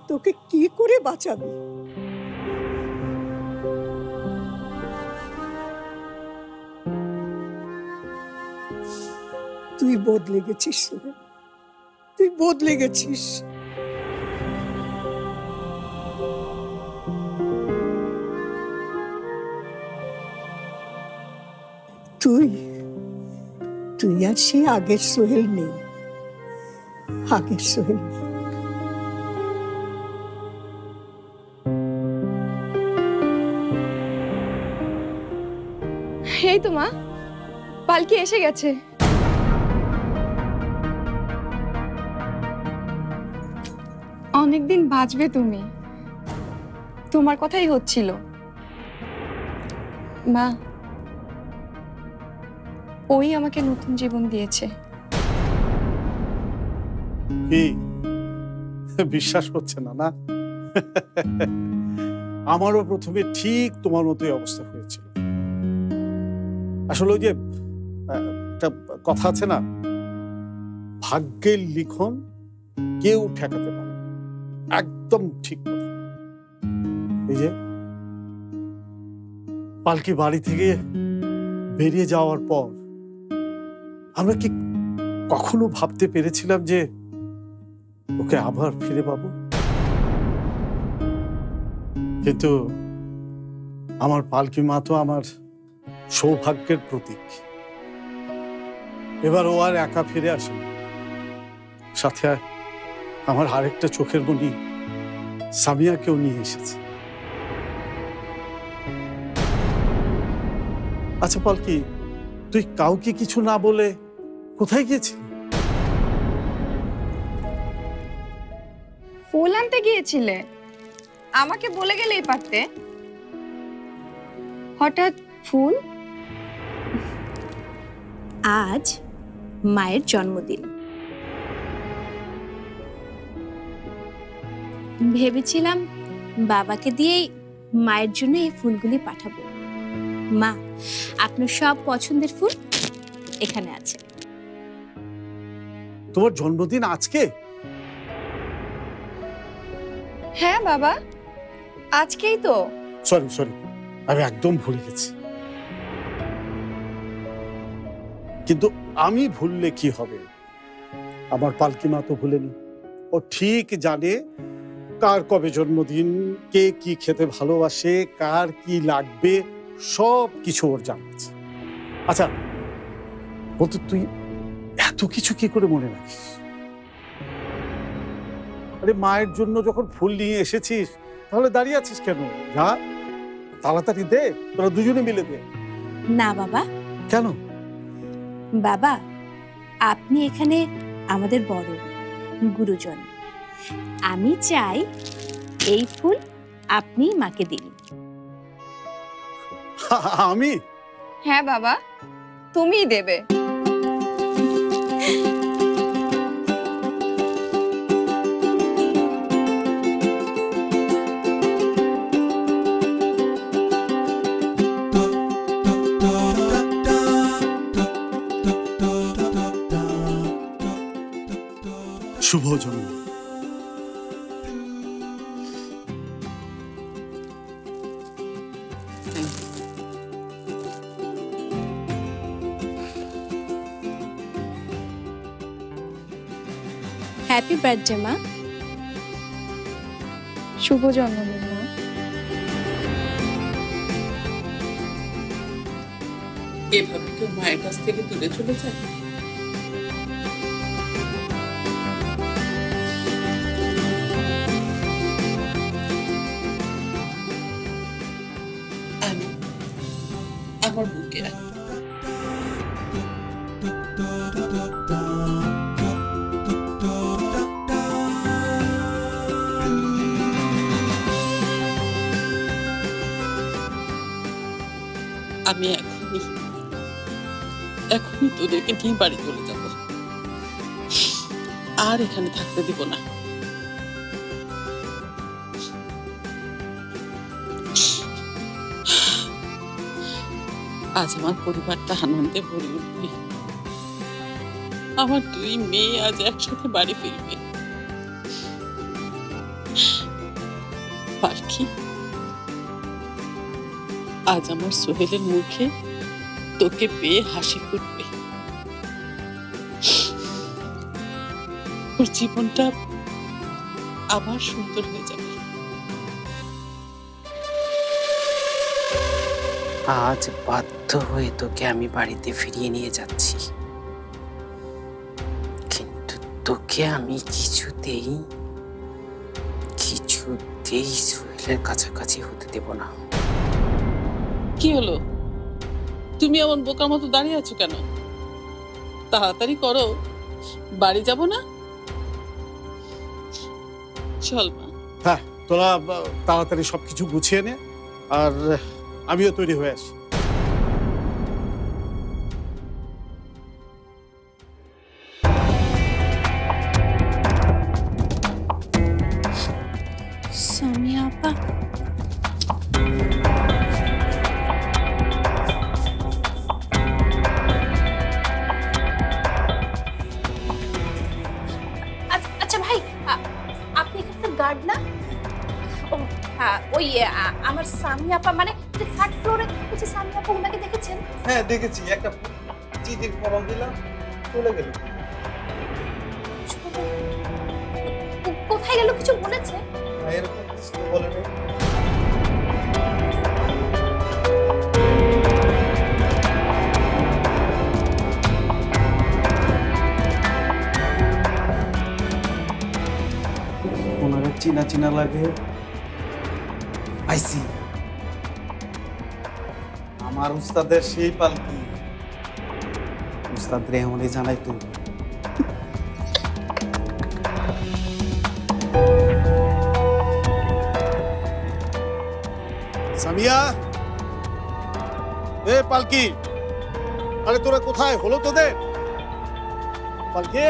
তোকে কি করে বাঁচাবি? তুই বদলে গেছিস, তুই বদলে গেছিস। তুই আর সে আগের সোহেল নেই, আগের সোহেল নেই। এই তো মা, পালকি এসে গেছে। অনেকদিন বাঁচবে তুমি, তোমার কথাই হচ্ছিল। মা, ওই আমাকে নতুন জীবন দিয়েছে। কি বিশ্বাস হচ্ছে না? না, আমারও প্রথমে ঠিক তোমার মতোই অবস্থা হয়েছিল। আসলে ওই যে একটা কথা আছে না, ভাগ্যের লিখন কেউ ঠেকাতে পারে না। একদম ঠিক কথা। এই যে পালকি বাড়ি থেকে বেরিয়ে যাওয়ার পর আমরা কি কখনো ভাবতে পেরেছিলাম যে ওকে আবার ফিরে পাবো? কিন্তু আমার পালকি মা তো আমার সৌভাগ্যের প্রতীক। এবার ও আর একা ফিরে আসেনি, সাথে আমার আরেকটা চোখের মণি সামিয়াকেও নিয়ে এসেছে। আচ্ছা পালকি, তুই কাউকে কিছু না বলে কোথায় গিয়েছিলি? ফুল আনতে গিয়েছিলে, আমাকে বলে গেলেই পারতে। হঠাৎ ফুল? আজ মায়ের জন্মদিন, ভেবেছিলাম বাবাকে দিয়েই মায়ের জন্য এই ফুলগুলি পাঠাবো। মা, আপনার সব পছন্দের ফুল এখানে আছে। তোমার জন্মদিন আজকে? হ্যাঁ বাবা, আজকেই তো। সরি সরি, আমি একদম ভুলে গেছি। কিন্তু আমি ভুললে কি হবে? আমার পালকি মা তো ভুলেনি। ও ঠিক জানে কার কবে জন্মদিন, কে কি খেতে ভালোবাসে, কার কি লাগবে, সব কিছু ওর জানা আছে। আচ্ছা বলতো, তুই এত কিছু কি করে মনে রাখিস? আরে মায়ের জন্য যখন ফুল নিয়ে এসেছিস, তাহলে দাঁড়িয়ে আছিস কেন? যা তাড়াতাড়ি দে, তোরা দুজনে মিলে দে। না বাবা। কেন? বাবা, আপনি এখানে আমাদের বড় গুরুজন। আমি চাই এই ফুল আপনি মাকে দিন। আমি? হ্যাঁ বাবা, তুমিই দেবে। শুভ জন্ম। হ্যাপি বার্থডে মা। শুভ জন্মদিন মা। এভাবে কেউ মায়ের কাছ থেকে দূরে চলে যায়? আমি আমার বুকে রাখ। আমি এখনই তোদেরকে নিয়ে বাড়ি চলে যাব, আর এখানে থাকতে দিব না। আজ আমার পরিবারটা আনন্দে ভরে উঠবে। আমার দুই মেয়ে আজ একসাথে বাড়ি ফিরবে। পালকি, আজ আমার সোহেলের মুখে তোকে পেয়ে হাসি ফুটবে। ওর জীবনটা আবার সুন্দর হয়ে যাবে। আজ বাধ্য হয়ে তোকে আমি বাড়িতে ফিরিয়ে নিয়ে যাচ্ছি, কিন্তু তোকে আমি কিছুতেই সোহেলের কাছাকাছি হতে দেব না। কি হলো? তুমি এমন বোকার মতো দাঁড়িয়ে আছো কেন? তাড়াতাড়ি করো, বাড়ি যাব না? চল মা। হ্যাঁ, তোরা তাড়াতাড়ি সবকিছু গুছিয়ে নে, আর আমিও তৈরি হয়ে আসি। গার্ড না? ও ওই আমার সামি আপা, মানে থার্ড ফ্লোরে থাকে যে সামি আপা, ওনাকে দেখেছেন? হ্যাঁ দেখেছি, একটা চিঠির ফর্ম দিলাম, চলে গেল। কোথায় গেল কিছু বলেছে? এরকম কিছু তো বলে নেই। ওনারা চিনা চিনা লাগে। আইসি, আমার উস্তাদের সেই পালকি, উস্তাদ রেহমানে জানাই তো। সামিয়া, এ পালকি, আরে তোরা কোথায়? হলো তোদের পালকি?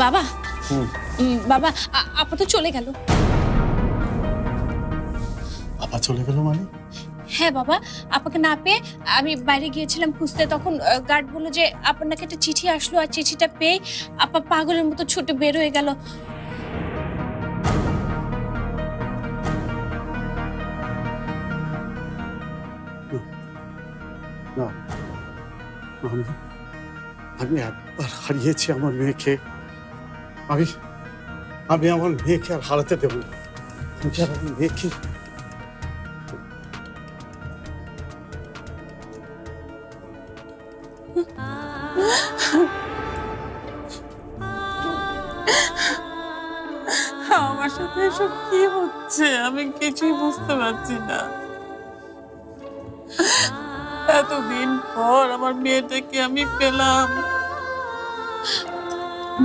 বাবা, বাবা আপা তো চলে গেল। আপা চলে গেল মানে? হ্যাঁ বাবা, আপাকে না পেয়ে আমি বাইরে গিয়েছিলাম খুঁজতে, তখন গার্ড বললো যে আপনার নাকি একটা চিঠি আসলো, আর চিঠিটা পেয়ে আপা পাগলের মতো ছুটে বের হয়ে গেল। না, আমি একবার হারিয়েছি আমার মেয়েকে, আমি আমার মেয়েকে আর হারাতে দেব না। আমি আর আমার মেয়েকে আমার সাথে এসব কি হচ্ছে আমি কিছুই বুঝতে পারছি না। এতদিন পর আমার মেয়েটাকে আমি পেলাম।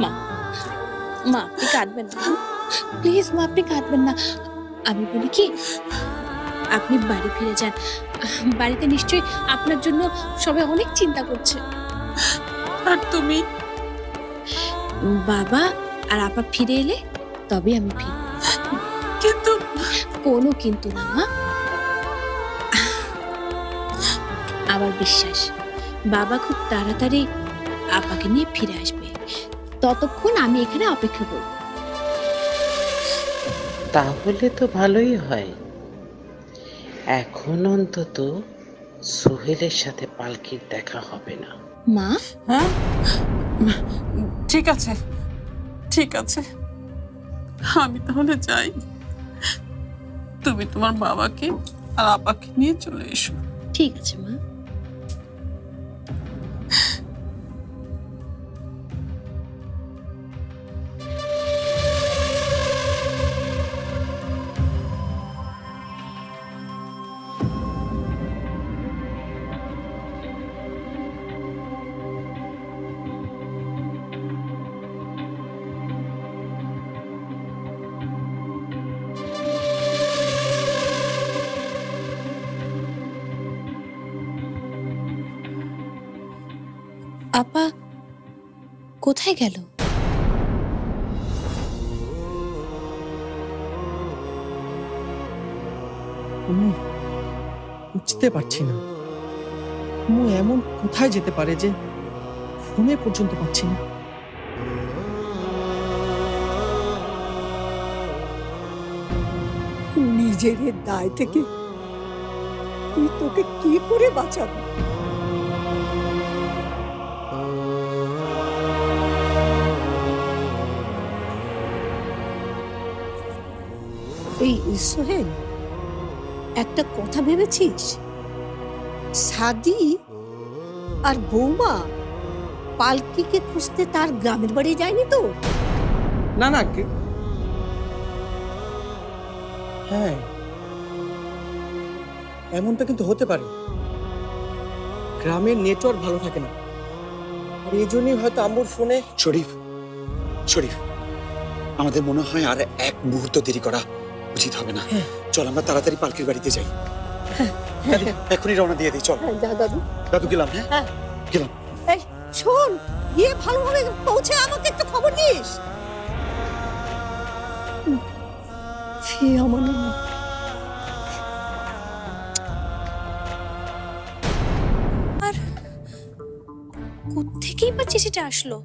মা, মা আপনি কাঁদবেন না প্লিজ, মা আপনি কাঁদবেন না। আমি বলি কি, আপনি বাড়ি ফিরে যান, বাড়িতে নিশ্চয়ই আপনার জন্য সবাই অনেক চিন্তা করছে। আর তুমি? বাবা আর আপা ফিরে এলে তবে আমি ফিরব। কিন্তু কোনো কিন্তু না মা, আমার বিশ্বাস বাবা খুব তাড়াতাড়ি আপাকে নিয়ে ফিরে আসবে, ততক্ষণ আমি এখানে অপেক্ষা করব। তাহলে তো ভালোই হয়, এখন অন্তত সোহেলের সাথে পালকির দেখা হবে না। মা, হ্যাঁ ঠিক আছে, ঠিক আছে, আমি তাহলে যাই। তুমি তোমার বাবাকে আর আপাকে নিয়ে চলে এসো। ঠিক আছে মা। আপা কোথায় গেল? আমি বুঝতে পারছি না ও এমন কোথায় যেতে পারে যে ফোনে পর্যন্ত পাচ্ছি না। নিজের দায় থেকে তুই তোকে কি করে বাঁচাবি? এই সোহেল, একটা কথা ভেবেছিস? সাদি আর বৌমা পালকিকে খুঁজতে তার গ্রামের বাড়ি যায়নি তো? না না, হ্যাঁ এমনটা কিন্তু হতে পারে, গ্রামের নেটওয়ার্ক ভালো থাকে না, আর এই জন্যই হয়তো আম্মুর ফোনে। শরীফ, শরীফ, আমাদের মনে হয় আর এক মুহূর্ত দেরি করা উচিত হবে না। চল আমরা তাড়াতাড়ি পালকির বাড়িতে যাই, এখনই রওনা দিয়ে দিই। চল যা দাদু। দাদু গেলাম। হ্যাঁ গেলাম। এই শোন, গিয়ে ভালোভাবে পৌঁছে আমাকে একটা খবর দিস। ফি আমার আর কোত্থেকেই বা চিঠিটা আসলো?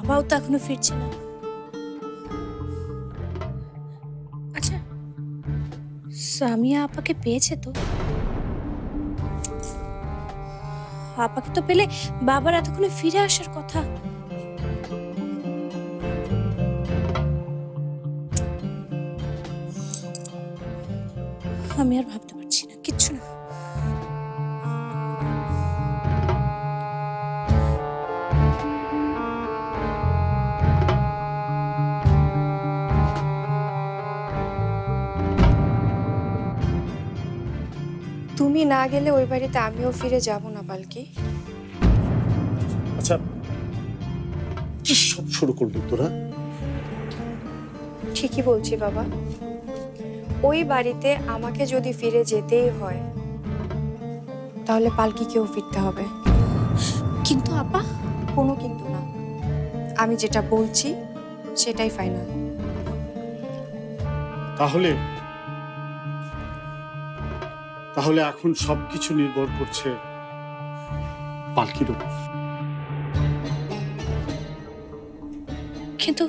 বাবাও তো এখনো ফিরছে না। আচ্ছা, সামিয়া আপাকে পেয়েছে তো? আপাকে তো পেলে বাবার এতক্ষণে ফিরে আসার কথা। আমি আর ভাবতে পারছি না, কিচ্ছু না। তুমি না গেলে ওই বাড়িতে আমিও ফিরে যাব না পালকি। আচ্ছা, কি সব শুরু করলি তোরা? ঠিকই বলছি বাবা, ওই বাড়িতে আমাকে যদি ফিরে যেতেই হয় তাহলে পালকিকেও ফিরতে হবে। কিন্তু আপা, কোনো কিন্তু না, আমি যেটা বলছি সেটাই ফাইনাল। তাহলে তাহলে এখন সবকিছু নির্ভর করছে পালকির উপর। কিন্তু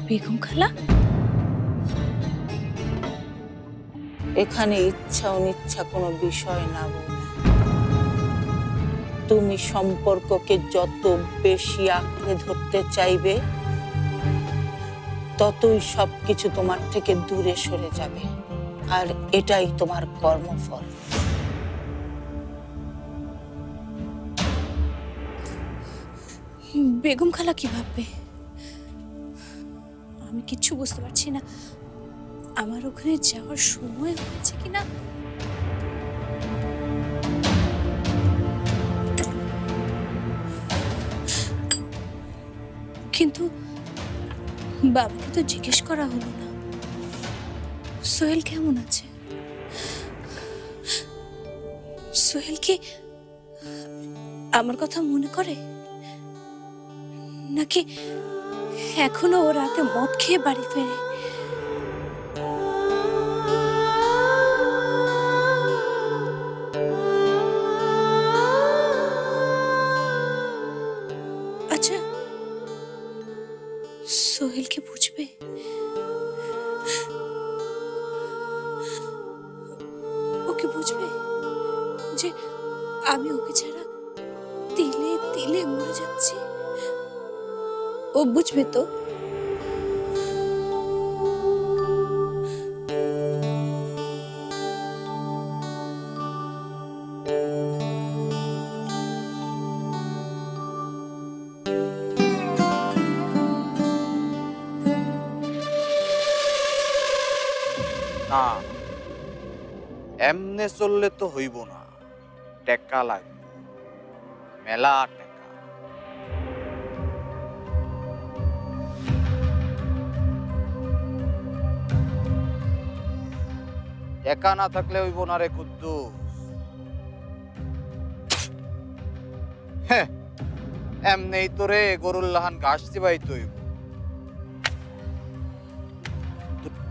বেগম খালা, এখানে ইচ্ছা অনিচ্ছা কোনো বিষয় না বৌমা। তুমি সম্পর্ককে যত বেশি আঁকড়ে ধরতে চাইবে ততই সবকিছু তোমার থেকে দূরে সরে যাবে, আর এটাই তোমার কর্মফল। বেগম খালা কি ভাববে? আমি কিচ্ছু বুঝতে পারছি না। আমার ওখানে যাওয়ার সময় হয়েছে কিনা। কিন্তু বাবাকে তো জিজ্ঞেস করা হলো না সোহেল কেমন আছে। সোহেল কি আমার কথা মনে করে, নাকি এখনো ও রাতে মদ খেয়ে বাড়ি ফেরে? আচ্ছা, সোহেল কি বুঝবে? ওকে বুঝবে যে আমি ওকে ছাড়া তিলে তিলে মরে যাচ্ছি? ও বুঝবে তো? না, এমনে চললে তো হইব না, টাকা লাগবে, মেলা টাকা। টাকা না থাকলে হইব না রে কুদ্দুস। হ্যাঁ, এমনেই তো রে গরুর লাহান ঘাস দিবাই তো হইব।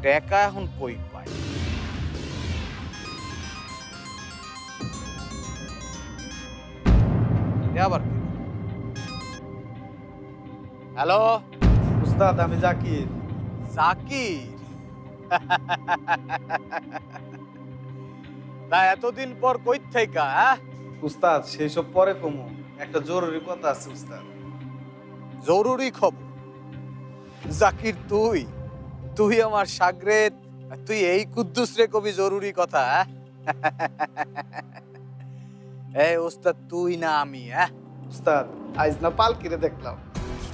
টাকা এখন কই পাই? আবার হ্যালো উস্তাদ, আমি জাকির। জাকির? তা এতদিন পর কই থাইকা? উস্তাদ, সেই সব পরে কমু, একটা জরুরি কথা আছে উস্তাদ। জরুরি খবর? জাকির, তুই আমার শাগরেদ, তুই এই কুদ্দুস রে কবি জরুরি কথা? এই ওস্তাদ, তুই না আমি? উস্তাদ, আজ না পালকিরে দেখলাম।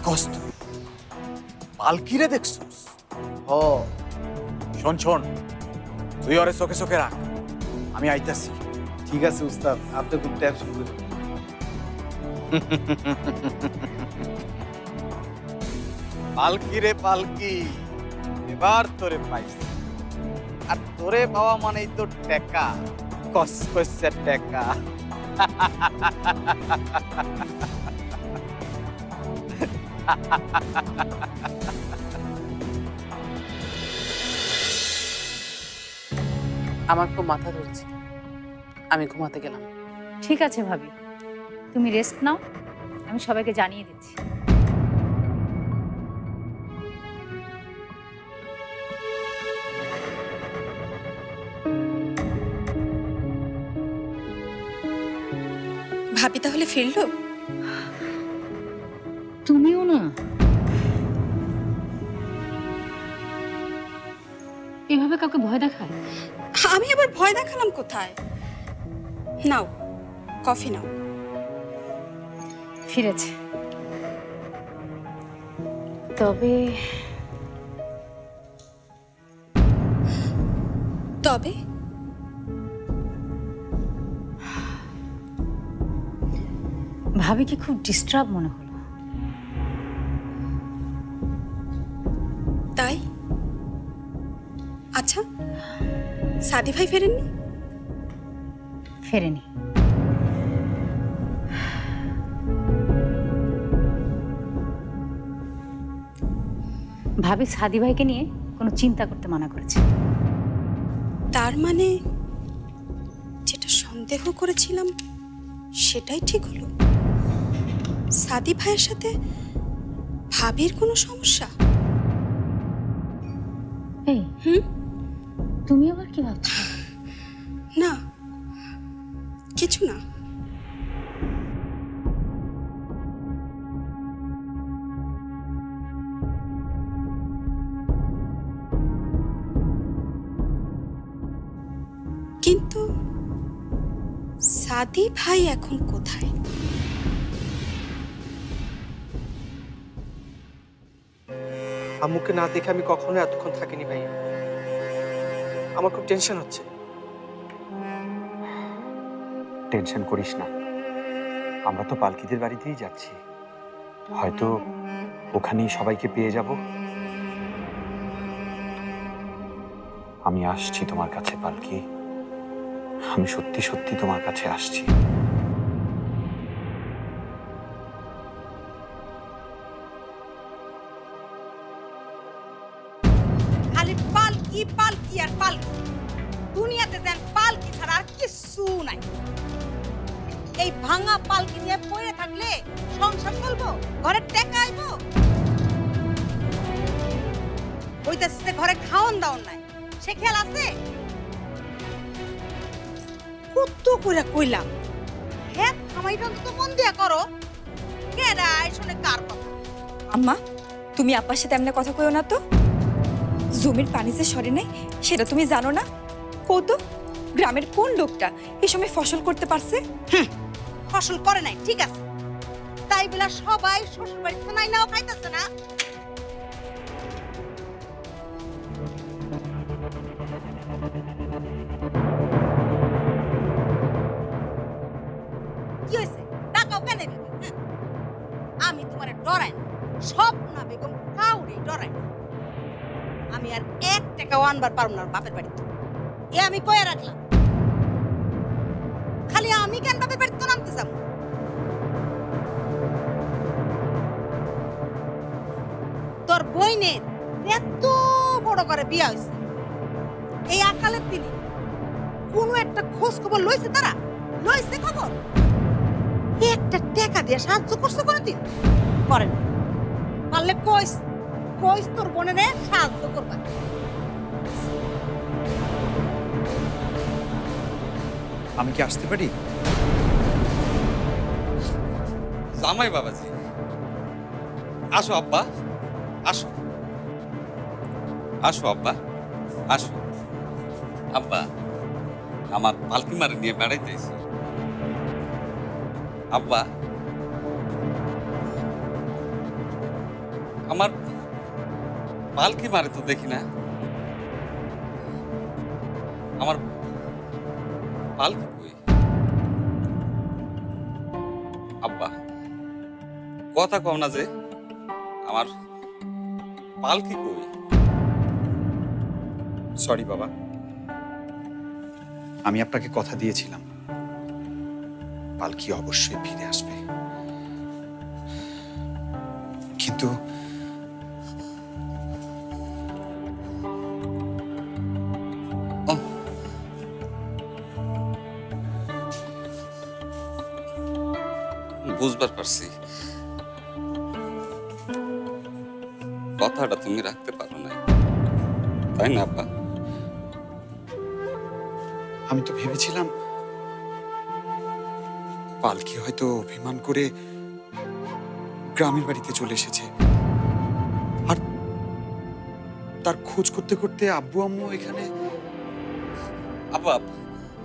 কষ্ট পালকিরে দেখছস? ও শোন, তুই ওরে চোখে চোখে রাখ, আমি আইতাছি। ঠিক আছে উস্তাদ, আপনি খুব টেনশন করেন। পালকিরে পালকি, এবার তোরে পাইছি। আর তোরে পাওয়া মানেই তো টাকা, কসকসের টাকা। আমার খুব মাথা ধরছে, আমি ঘুমাতে গেলাম। ঠিক আছে ভাবি, তুমি রেস্ট নাও, আমি সবাইকে জানিয়ে দিচ্ছি। ভাবি তাহলে ফিরলো? তুমিও না এভাবে কাউকে ভয় দেখায়? আমি আবার ভয় দেখালাম কোথায়? নাও কফি নাও। ফিরেছে, তবে তবে ভাবিকে খুব ডিস্টার্ব মনে হলো। তাই? আচ্ছা, সাদি ভাই ফেরেননি? ফেরেনি। ভাবি সাদি ভাইকে নিয়ে কোনো চিন্তা করতে মানা করেছে। তার মানে যেটা সন্দেহ করেছিলাম সেটাই ঠিক হলো। সাদি ভাইয়ের সাথে ভাবির কোনো সমস্যা? এই তুমি আবার কি ভাবছো? না, কিছু না। কিন্তু সাদি ভাই এখন কোথায়? আম্মুকে না দেখে আমি কখনো এতক্ষণ থাকিনি ভাইয়া। আমার খুব টেনশন হচ্ছে। টেনশন করিস না, আমরা তো পালকিদের বাড়িতেই যাচ্ছি, হয়তো ওখানেই সবাইকে পেয়ে যাব। আমি আসছি তোমার কাছে পালকি, আমি সত্যি সত্যি তোমার কাছে আসছি। খালি পালকি পালকি আর পালকি, দুনিয়াতে যেন পালকি ছাড়া আর কিছু নাই। এই ভাঙা পালকি নিয়ে পড়ে থাকলে সংসার চলবো? ঘরে টাকা আইবো? কইতাছে ঘরে খাওন দাওন নাই, সে খেয়াল আছে? কত করে কইলাম, হ্যাঁ আমাইটা তো মন দিয়া করো। কেডাই শুনে কার কথা? আম্মা, তুমি আব্বার সাথে এমন কথা কইও না তো। জমির পানি যে সরে নাই সেটা তুমি জানো না? কত গ্রামের কোন লোকটা এই সময় ফসল করতে পারছে? ফসল করে নাই ঠিক আছে, তাই বলে সবাই শ্বশুর বাড়িতে নাই নাও খাইতেছে না। কি হয়েছে? টাকাও কেন দিবে? আমি তোমারে ডরাই না, স্বপ্না বেগম কাউরে ডরাই না। আমি আর 1 টাকাও আনবার পারব না বাপের বাড়িতে, এ আমি কয়ে রাখলাম। খালি আমি কেন বাপের বাড়িতে নামতে যাব? তোর বইনের এত বড় করে বিয়া হয়েছে, এই আকালের দিনে কোনো একটা খোঁজ খবর লইছে? তারা লইছে খবর? একটা টাকা দিয়ে সাহায্য করছে কোনোদিন? করে না। পারলে কইস কইস তোর বোনেরে সাহায্য করবা। আমি কি আসতে পারি? জামাই বাবাজি, আসো আব্বা, আসো আসো আব্বা, আসো। আব্বা, আমার পালকি মারে নিয়ে বেড়াইতেছি। আব্বা, আমার পালকি মারে তো দেখি না, আমার পালকি কই? আব্বা, কথা কও না যে, আমার পালকি কই? সরি বাবা, আমি আপনাকে কথা দিয়েছিলাম পালকি অবশ্যই ফিরে আসবে, কিন্তু বুঝবার পারছি, কথাটা তুমি রাখতে পারো না, তাই না আব্বা? আমি তো ভেবেছিলাম পালকি হয়তো অভিমান করে গ্রামের বাড়িতে চলে এসেছে, আর তার খোঁজ করতে করতে আব্বু আম্মু এখানে। আব্বা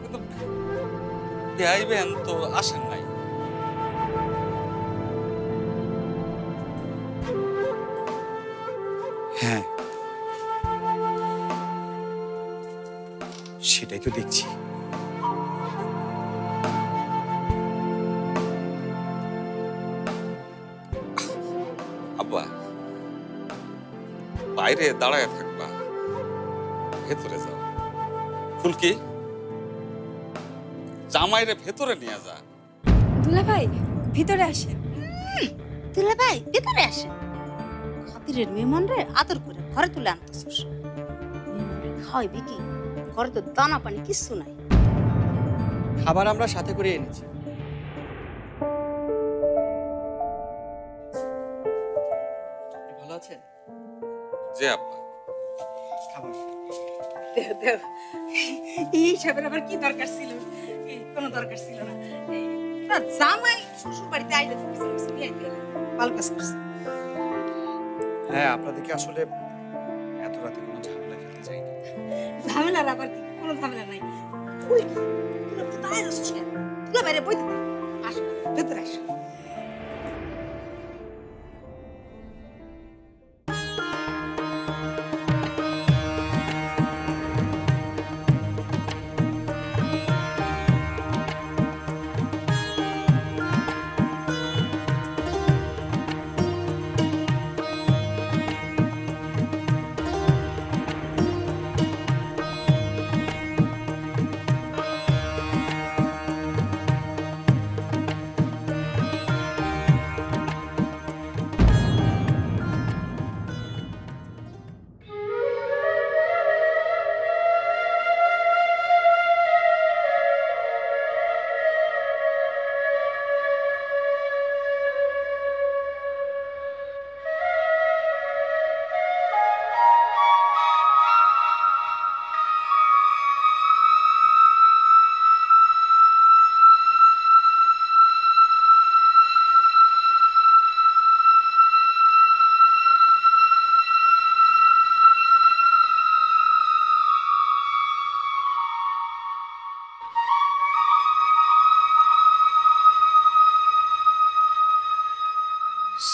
কিন্তু বেআইবেন তো আসেন নাই। হ্যাঁ, সেটাই তো দেখছি। আব্বা বাইরে দাঁড়ায় থাকবা, ভেতরে যাও। ফুলকি, জামাইরে ভেতরে নিয়ে যা। দুলা ভাই ভিতরে আসেন। দুলা ভাই ভিতরে আসেন। খাতিরের মেহমান রে আদর করে ঘরে তুলে আনতেছিস। মেহমানরে খাওয়াইবি কি? ঘরে তো দানা পানি কিচ্ছু নাই। খাবার আমরা সাথে করে এনেছি। ভালো আছেন? জি আব্বা। খাবার দেও দেও। এই হিসাবের আবার কি দরকার ছিল? কোনো দরকার ছিল না। তা জামাই শ্বশুর বাড়িতে আইলে তো কিছু কিছু নিয়ে আইতে ভালো কাজ করছে। হ্যাঁ, আপনাদেরকে আসলে এত রাতে কোনো ঝামেলা ফেলতে চাইনি। ঝামেলার আবার কি? কোনো ঝামেলা নাই। তুই তো দাঁড়ায় আছিস কেন? তুই বাইরে বইতে দে। আসো ভেতরে আসো।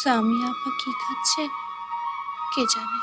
সামিয়া আপা কি খাচ্ছে কে জানে।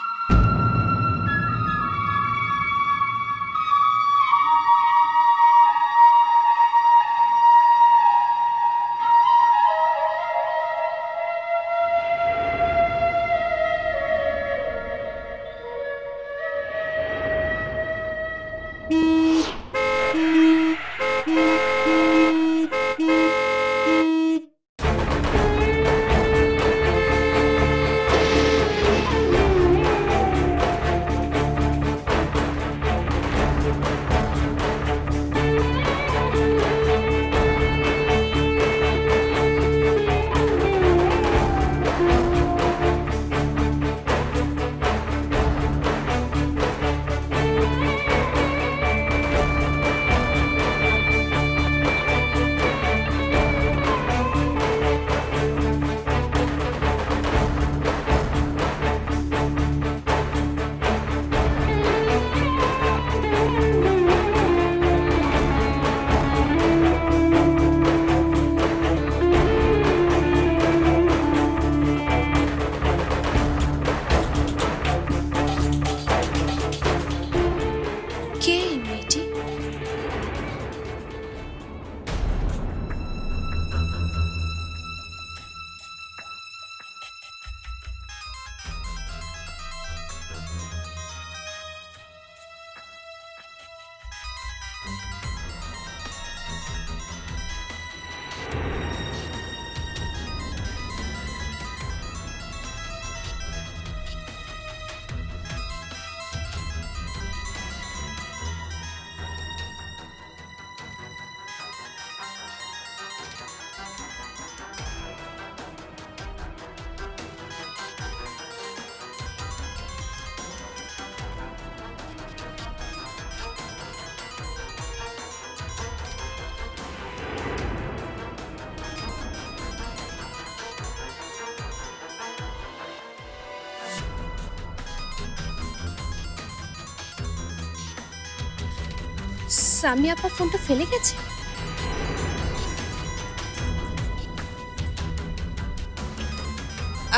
সামি আপা ফোনটা ফেলে গেছে?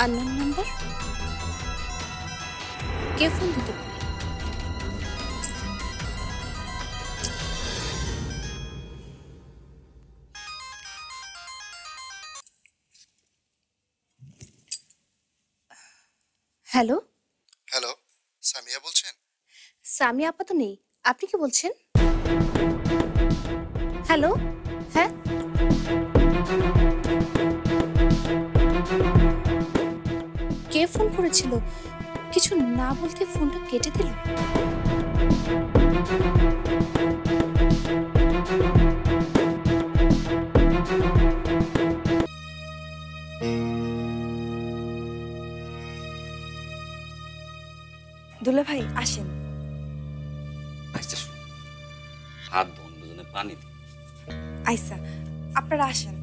Unknown number? কে ফোন দিতে পারে? হ্যালো, হ্যালো, সামিয়া বলছেন? সামি আপা তো নেই, আপনি কি বলছেন? হ্যালো, হ্যাঁ কে ফোন করেছিল? কিছু না বলতে ফোনটা কেটে দিল। দুলা ভাই আসেন। আচ্ছা শুন, হাত ধন দুজনে পানি দিই। আইসা আপনারা আসেন।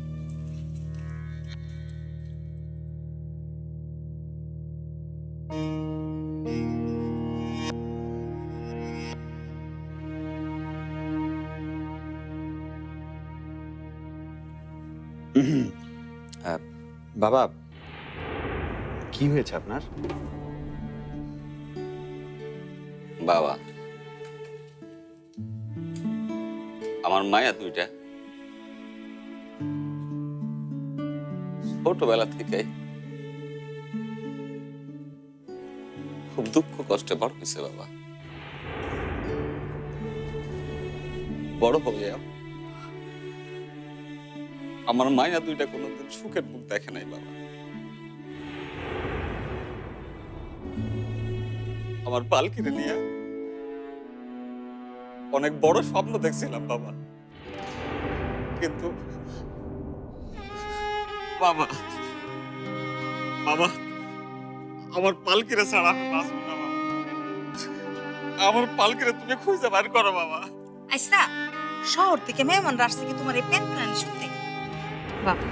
বাবা, কি হয়েছে আপনার? বাবা, আমার মায়া দুইটা ছোটবেলা থেকে খুব দুঃখ কষ্টে বড় হয়েছে বাবা। বড় হয়ে আমার মায়া দুইটা কোনোদিন সুখের মুখ দেখে নাই বাবা। আমার পালকিরে নিয়ে অনেক বড় স্বপ্ন দেখছিলাম বাবা, কিন্তু বাবা বাবা আমার পালকিরে ছাড়া আমি বাঁচব না বাবা। আমার পালকিরে তুমি খুঁজে বার করো বাবা। আচ্ছা, শহর থেকে মেহমানরা আসছে কি তোমার এই পেন পেনানি শুনতে? বাবা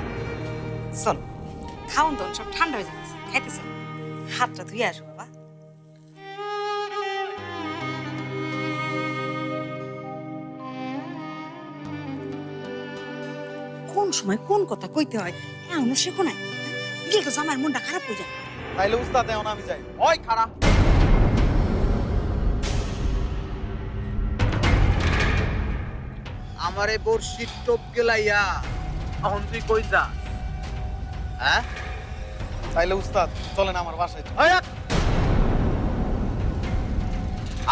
চল, খাওন দাওন সব ঠান্ডা হয়ে যাচ্ছে, খাইতেছে, হাতটা ধুয়ে আসো বাবা। কোন সময় কোন কথা কইতে হয় এমন শেখো নাই, গেলে তো আমার মনটা খারাপ হয়ে যায়। তাইলে উস্তাদ এখন আমি যাই। ওই খারাপ আমারে বর্ষির টোপ গেলাইয়া এখন তুই কই যাস? হ্যাঁ, তাইলে উস্তাদ চলেন আমার বাসায়।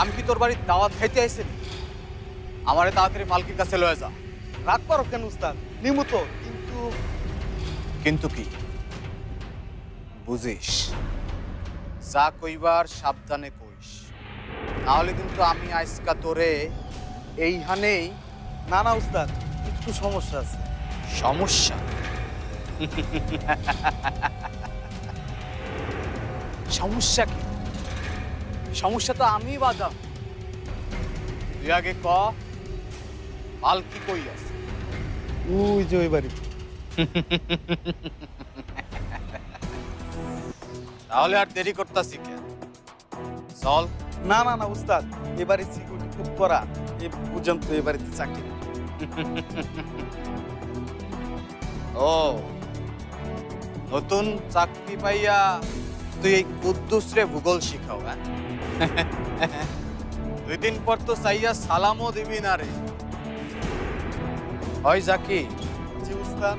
আমি কি তোর বাড়ির দাওয়াত খাইতে আইছি? আমারে তাড়াতাড়ি পালকির কাছে লয়ে যা। রাগ করো কেন উস্তাদ? নিমু তো, কিন্তু কিন্তু কি বুঝিস? যা কইবার সাবধানে কইস, নাহলে কিন্তু আমি আজকা তোরে এইখানেই। না না উস্তাদ, একটু সমস্যা আছে। সমস্যা? সমস্যা কি? সমস্যা তো আমি বাজাম। তুই আগে ক, পালকি কই আছে? ওই যে ওই বাড়ি। তাহলে আর দেরি করতাছি কেন? চল। না না না উস্তাদ, এবারে সিকিউরিটি খুব করা, এ পর্যন্ত এবারে চাকরি। ও, নতুন চাকরি পাইয়া তুই এই কুদ্দুসরে ভূগোল শিখাও? হ্যাঁ, 2 দিন পর তো চাইয়া সালামও দিবি না রে। হয় জাকির? জি উস্তাদ।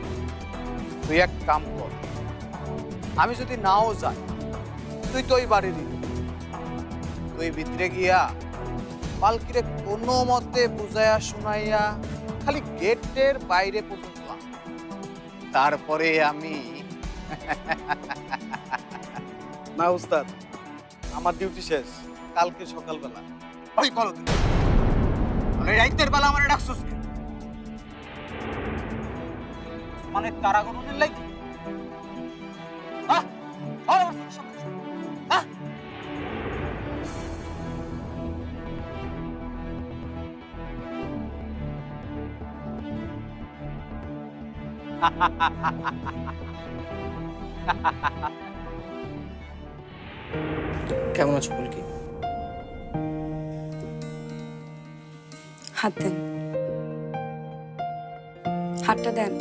তুই এক কাম কর, আমি যদি নাও যাই, তুই তো ওই বাড়িরই, তুই ভিতরে গিয়া পালকিরে কোনো মতে বুঝাইয়া শুনাইয়া খালি গেটের বাইরে পর্যন্ত আন। তারপরে আমি না উস্তাদ, আমার ডিউটি শেষ কালকে সকালবেলা। ওই বলো তুই রাইতের বেলা আমার ডাকছস কেন? মানে তারা গণনের লাগি? কেমন আছো বলকি? হাত দেন। হাতটা দেন।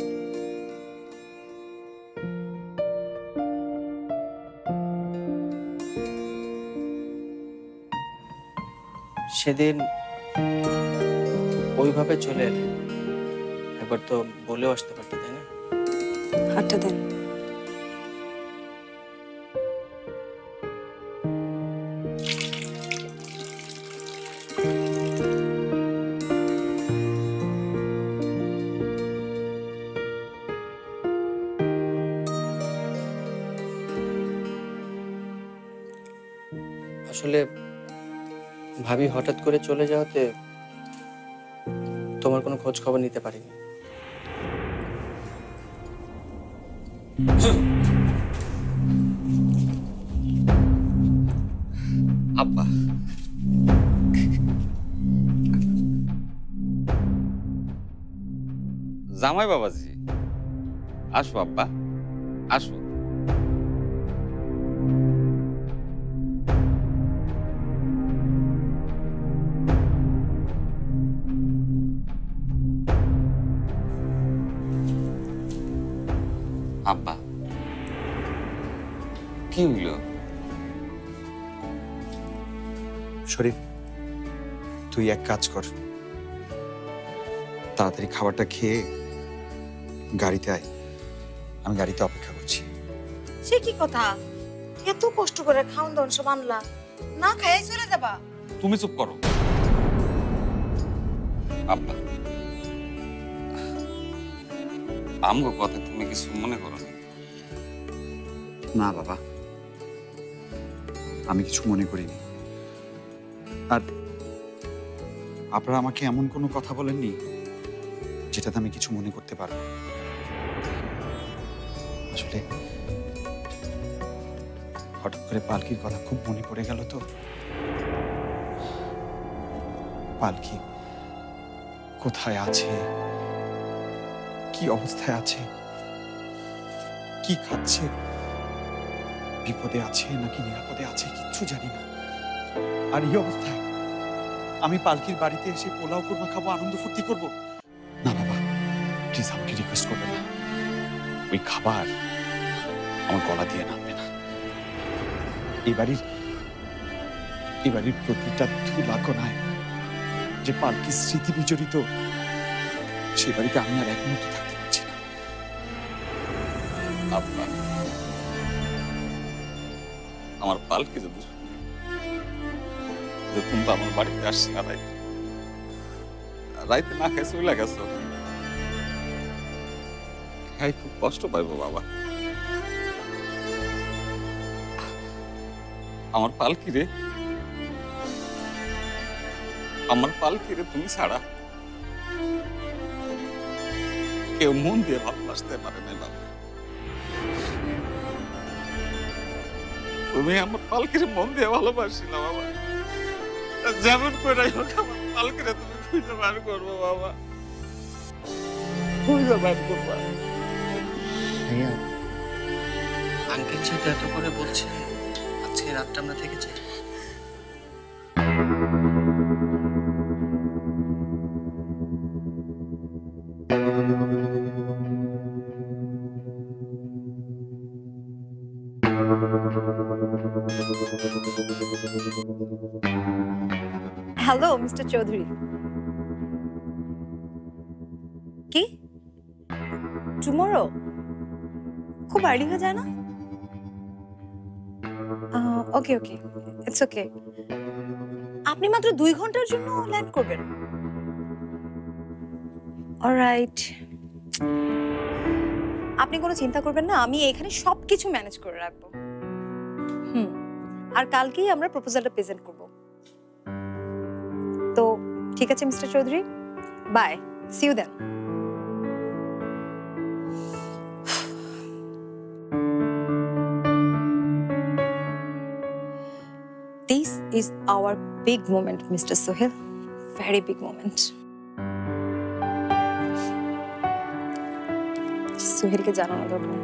সেদিন ওইভাবে চলে এলে, একবার তো বলেও আসতে পারতে, তাই না? হাতটা দেন। আসলে ভাবি হঠাৎ করে চলে যাওয়াতে তোমার কোনো খোঁজ খবর নিতে পারিনি। আব্বা, জামাই বাবাজি, আসো আব্বা, আসো। আব্বা, কি হইল? শরীফ, তুই এক কাজ কর, তাড়াতাড়ি খাবারটা খেয়ে গাড়িতে আয়, আমি গাড়িতে অপেক্ষা করছি। সে কি কথা? এত কষ্ট করে খাওন দাওন সব আনলা, না খাইয়াই চলে যাবা? তুমি চুপ করো আব্বা, আমগো কথা তুমি কিছু মনে করো না? না বাবা, আমি কিছু মনে করিনি। আর আপনারা আমাকে এমন কোনো কথা বলেননি যেটাতে আমি কিছু মনে করতে পারবো। আসলে হঠাৎ করে পালকির কথা খুব মনে পড়ে গেল তো। পালকি কোথায় আছে, কি অবস্থায় আছে, কি খাচ্ছে, বিপদে আছে নাকি নিরাপদে আছে কিচ্ছু জানি না। আর এই অবস্থায় আমি পালকির বাড়িতে এসে পোলাও কোরমা খাবো, আনন্দ ফুর্তি করবো? না বাবা, প্লিজ আমাকে রিকোয়েস্ট করবে না। ওই খাবার আমার গলা দিয়ে নামবে না। এই বাড়ির প্রতিটা ধুলা কোনায় যে পালকির স্মৃতি বিজড়িত, সে বাড়িতে আমি আর এক মুহূর্ত থাকতে পারছি না। আব্বা, আমার পালকি যদি তুমি তো আমার বাড়িতে আসছি না, রাইতে না খাই চলে গেছো, খুব কষ্ট পাইবো বাবা। আমার পালকিরে তুমি ছাড়া কেউ মন দিয়ে ভালোবাসতে পারে না বাবা। তুমি আমার পালকিরে মন দিয়ে ভালোবাসিলা বাবা, যেমন করে হোক আমার পালকিরে তুমি খুঁজে বার করবো বাবা, খুঁজে বার করবা। ভাইয়া, আঙ্কেল যেহেতু এত করে বলছে, আজকে রাতটা আমরা থেকে যাই। Hello mister Chowdhury. কি টুমরো? খুব আর্লি হয়ে যায় না? ওকে ওকে, ইটস ওকে। আপনি মাত্র 2 ঘন্টার জন্য ল্যান্ড করবেন? অলরাইট, আপনি কোনো চিন্তা করবেন না, আমি এখানে সবকিছু ম্যানেজ করে রাখবো। আর কালকেই আমরা প্রপোজালটা প্রেজেন্ট করব। তো ঠিক আছে mister Chowdhury, bye, see you then. This is our big moment, Mr. Sohail. Very big moment. সোহেলকে জানানো দরকার।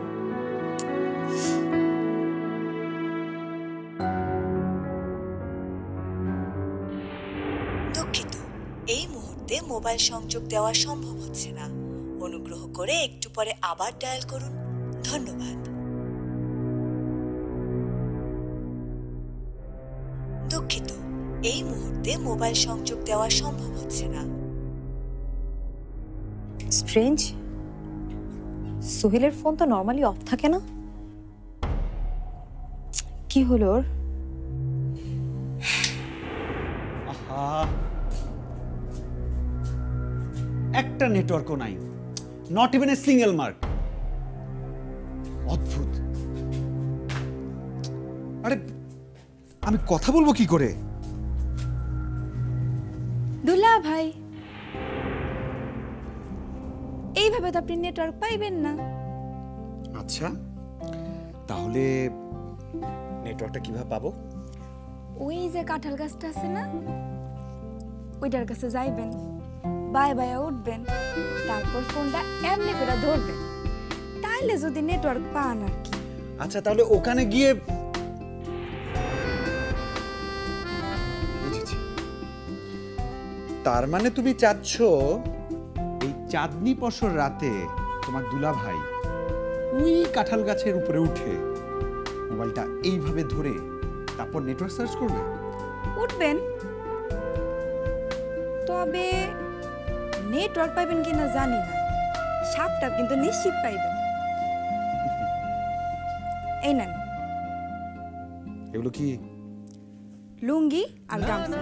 দুঃখিত, এই মুহূর্তে মোবাইল সংযোগ দেওয়া সম্ভব হচ্ছে না। অনুগ্রহ করে একটু পরে আবার ডায়াল করুন। ধন্যবাদ। দুঃখিত, এই মুহূর্তে মোবাইল সংযোগ দেওয়া সম্ভব হচ্ছে না। স্ট্রেঞ্জ, সোহেলের ফোন তো নর্মালি অফ থাকে না, কি হলো ওর? আহা, একটা নেটওয়ার্কও নাই, not even a single mark. অদ্ভুত। আরে আমি কথা বলবো কি করে? দুলা ভাই, এইভাবে তো আপনি নেটওয়ার্ক পাইবেন না। আচ্ছা, তাহলে নেটওয়ার্কটা কিভাবে পাবো? ওই যে কাঁঠাল গাছটা আছে না, ওইটার কাছে যাইবেন, বাই বাই উঠবেন, তারপর ফোনটা এমনি করে ধরবেন, তাইলে যদি নেটওয়ার্ক পান আর কি। আচ্ছা, তাহলে ওখানে গিয়ে বুঝেছি। তার মানে তুমি চাচ্ছ এই চাঁদনি পশর রাতে তোমার দুলা ভাই ওই কাঁঠাল গাছের উপরে উঠে মোবাইলটা এইভাবে ধরে তারপর নেটওয়ার্ক সার্চ করবে? উঠবেন, তবে নেটওয়ার্ক পাইবেন কিনা জানি না, সাপটা কিন্তু নিশ্চিত পাইবেন। এই নেন, এগুলো কি? লুঙ্গি আর গামছা।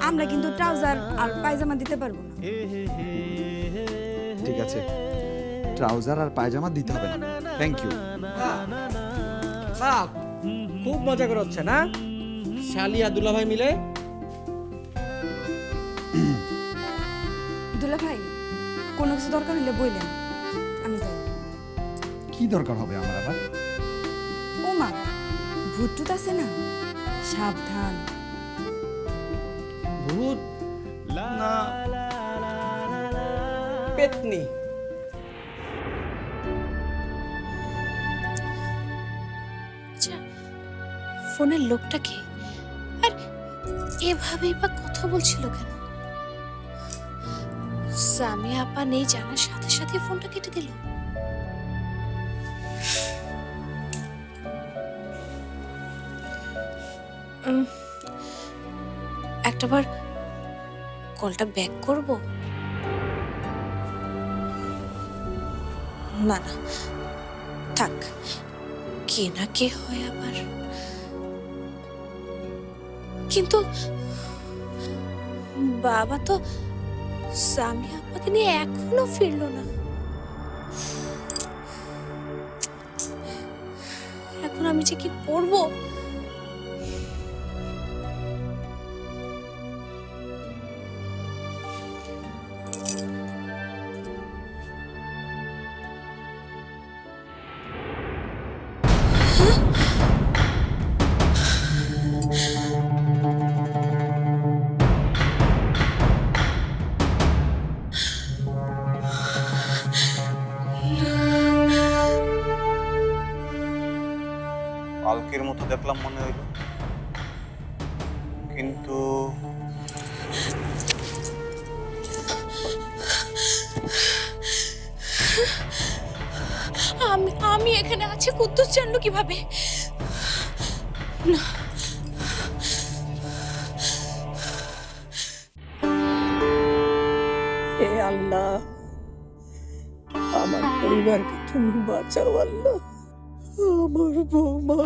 আমরা কিন্তু ট্রাউজার আর পায়জামা দিতে পারবো না। ঠিক আছে, ট্রাউজার আর পায়জামা দিতে হবে না, থ্যাংক ইউ। খুব মজা করে হচ্ছে না শালি আর দুলা ভাই মিলে? দুলা ভাই, কোনো কিছু দরকার হলে বললেন, আমি যাই। কি দরকার হবে আমার আবার? ও মা, ভূত টুত আছে না, সাবধান। ভূত না পেতনি? আচ্ছা, ফোনের লোকটা কে, আর এভাবেই বা কথা বলছিল কেন? সামিয়া আপা নেই জানার সাথে সাথে ফোনটা কেটে দিল। একটাবার কলটা ব্যাক করব? না না, থাক, কে না কে হয় আবার। কিন্তু বাবা তো সামিয়া আপাকে নিয়ে এখনো ফিরলো না। এখন আমি যে কি করবো? পালকির মতো দেখলাম মনে হইল, কিন্তু আমি এখানে আছি কুদ্দুস জানলো কিভাবে? না, হে আল্লাহ, আমার পরিবারকে তুমি বাঁচাও আল্লাহ। আমার বৌমা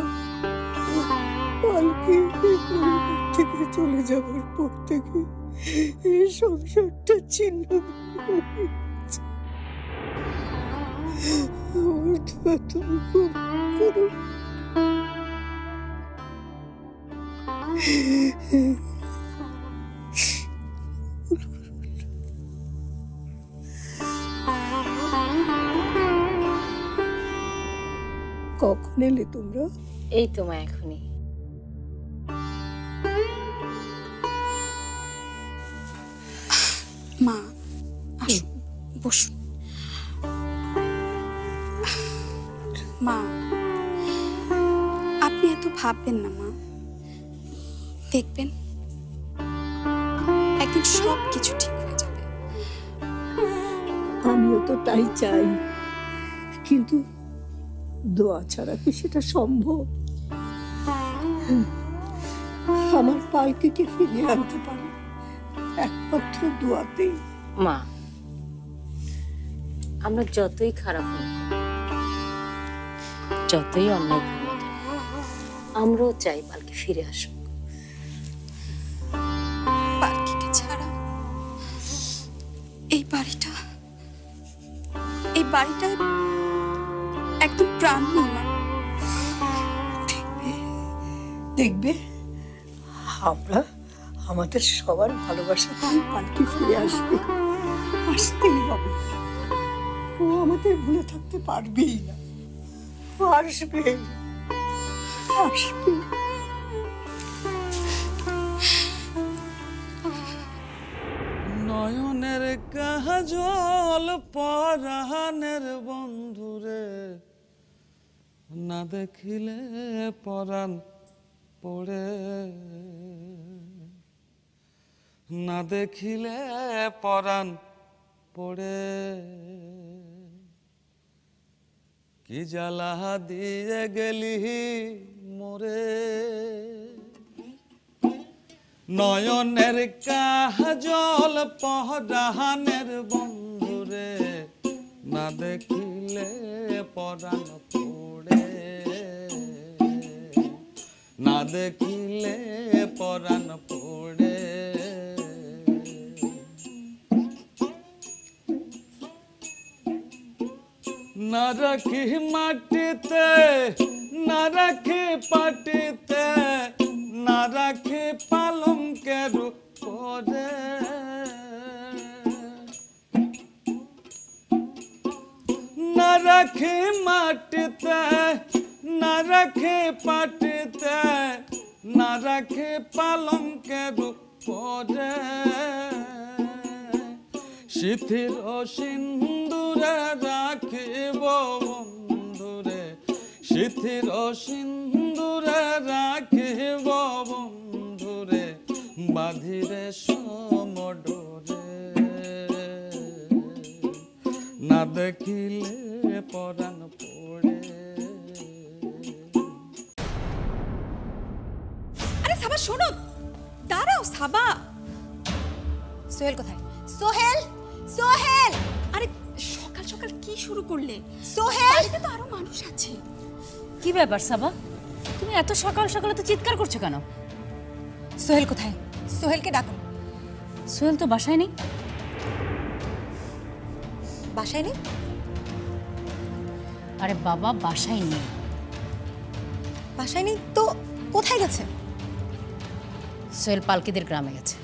পালকি পরিবার থেকে চলে যাওয়ার পর থেকে এই সংসারটা ছিন্ন আমার দোয়া তুমি করো। কখন এলে তোমরা? এই তো মা, এখনই। মা আসুন, বসুন। মা, আপনি এত ভাববেন না মা, দেখবেন একদিন সব কিছু ঠিক হয়ে যাবে। আমিও তো তাই চাই, কিন্তু দোয়া ছাড়া কি সেটা সম্ভব? আমার পালকিকে ফিরিয়ে আনতে পারে একমাত্র দোয়াতেই। মা, আমরা যতই খারাপ হই, যতই অন্যায় করি না কেন, আমরাও চাই পালকি ফিরে আসুক। পালকিকে ছাড়া এই বাড়িটা একদম প্রাণ নেই মা। দেখবে আমরা আমাদের সবার ভালোবাসাতেই পালকি ফিরে আসবে, আসতেই হবে। ও আমাদের ভুলে থাকতে পারবেই না, ও আসবে আসবে। নয়নের কাজল পরাণের বন্ধুরে, না দেখিলে পরাণ পড়ে, না দেখিলে পরাণ পড়ে। কি জ্বালা দিয়ে গেলি মোরে, নয়নের কাজল পরাণের বন্ধুরে, না দেখিলে পরাণ পড়ে, না দেখিলে পরাণ পড়ে। না রাখি মাটিতে, না রাখি পাটিতে, না রাখি পালঙ্কের উপরে, না রাখি মাটিতে, না রাখি পাটিতে, না রাখি পালঙ্কের উপরে। সিথির সিন্দুরে রাখিব বন্ধুরে, সিথির সিন্দুরে রাখিব বন্ধুরে, বাঁধিরে সমডোরে, না দেখিলে পরাণ পড়ে। আরে সাবা শোনো, দাঁড়াও সাবা। সোহেল কোথায়? সোহেল, সোহেল! আরে সকাল সকাল কি শুরু করলে? সোহেল, বাড়িতে তো আরো মানুষ আছে। কি ব্যাপার সাবা, তুমি এত সকাল সকালে তো চিৎকার করছো কেন? সোহেল কোথায়? সোহেলকে ডাকো। সোহেল তো বাসায় নেই। বাসায় নেই? আরে বাবা, বাসায় নেই। বাসায় নেই তো কোথায় গেছে? সোহেল পালকিদের গ্রামে গেছে।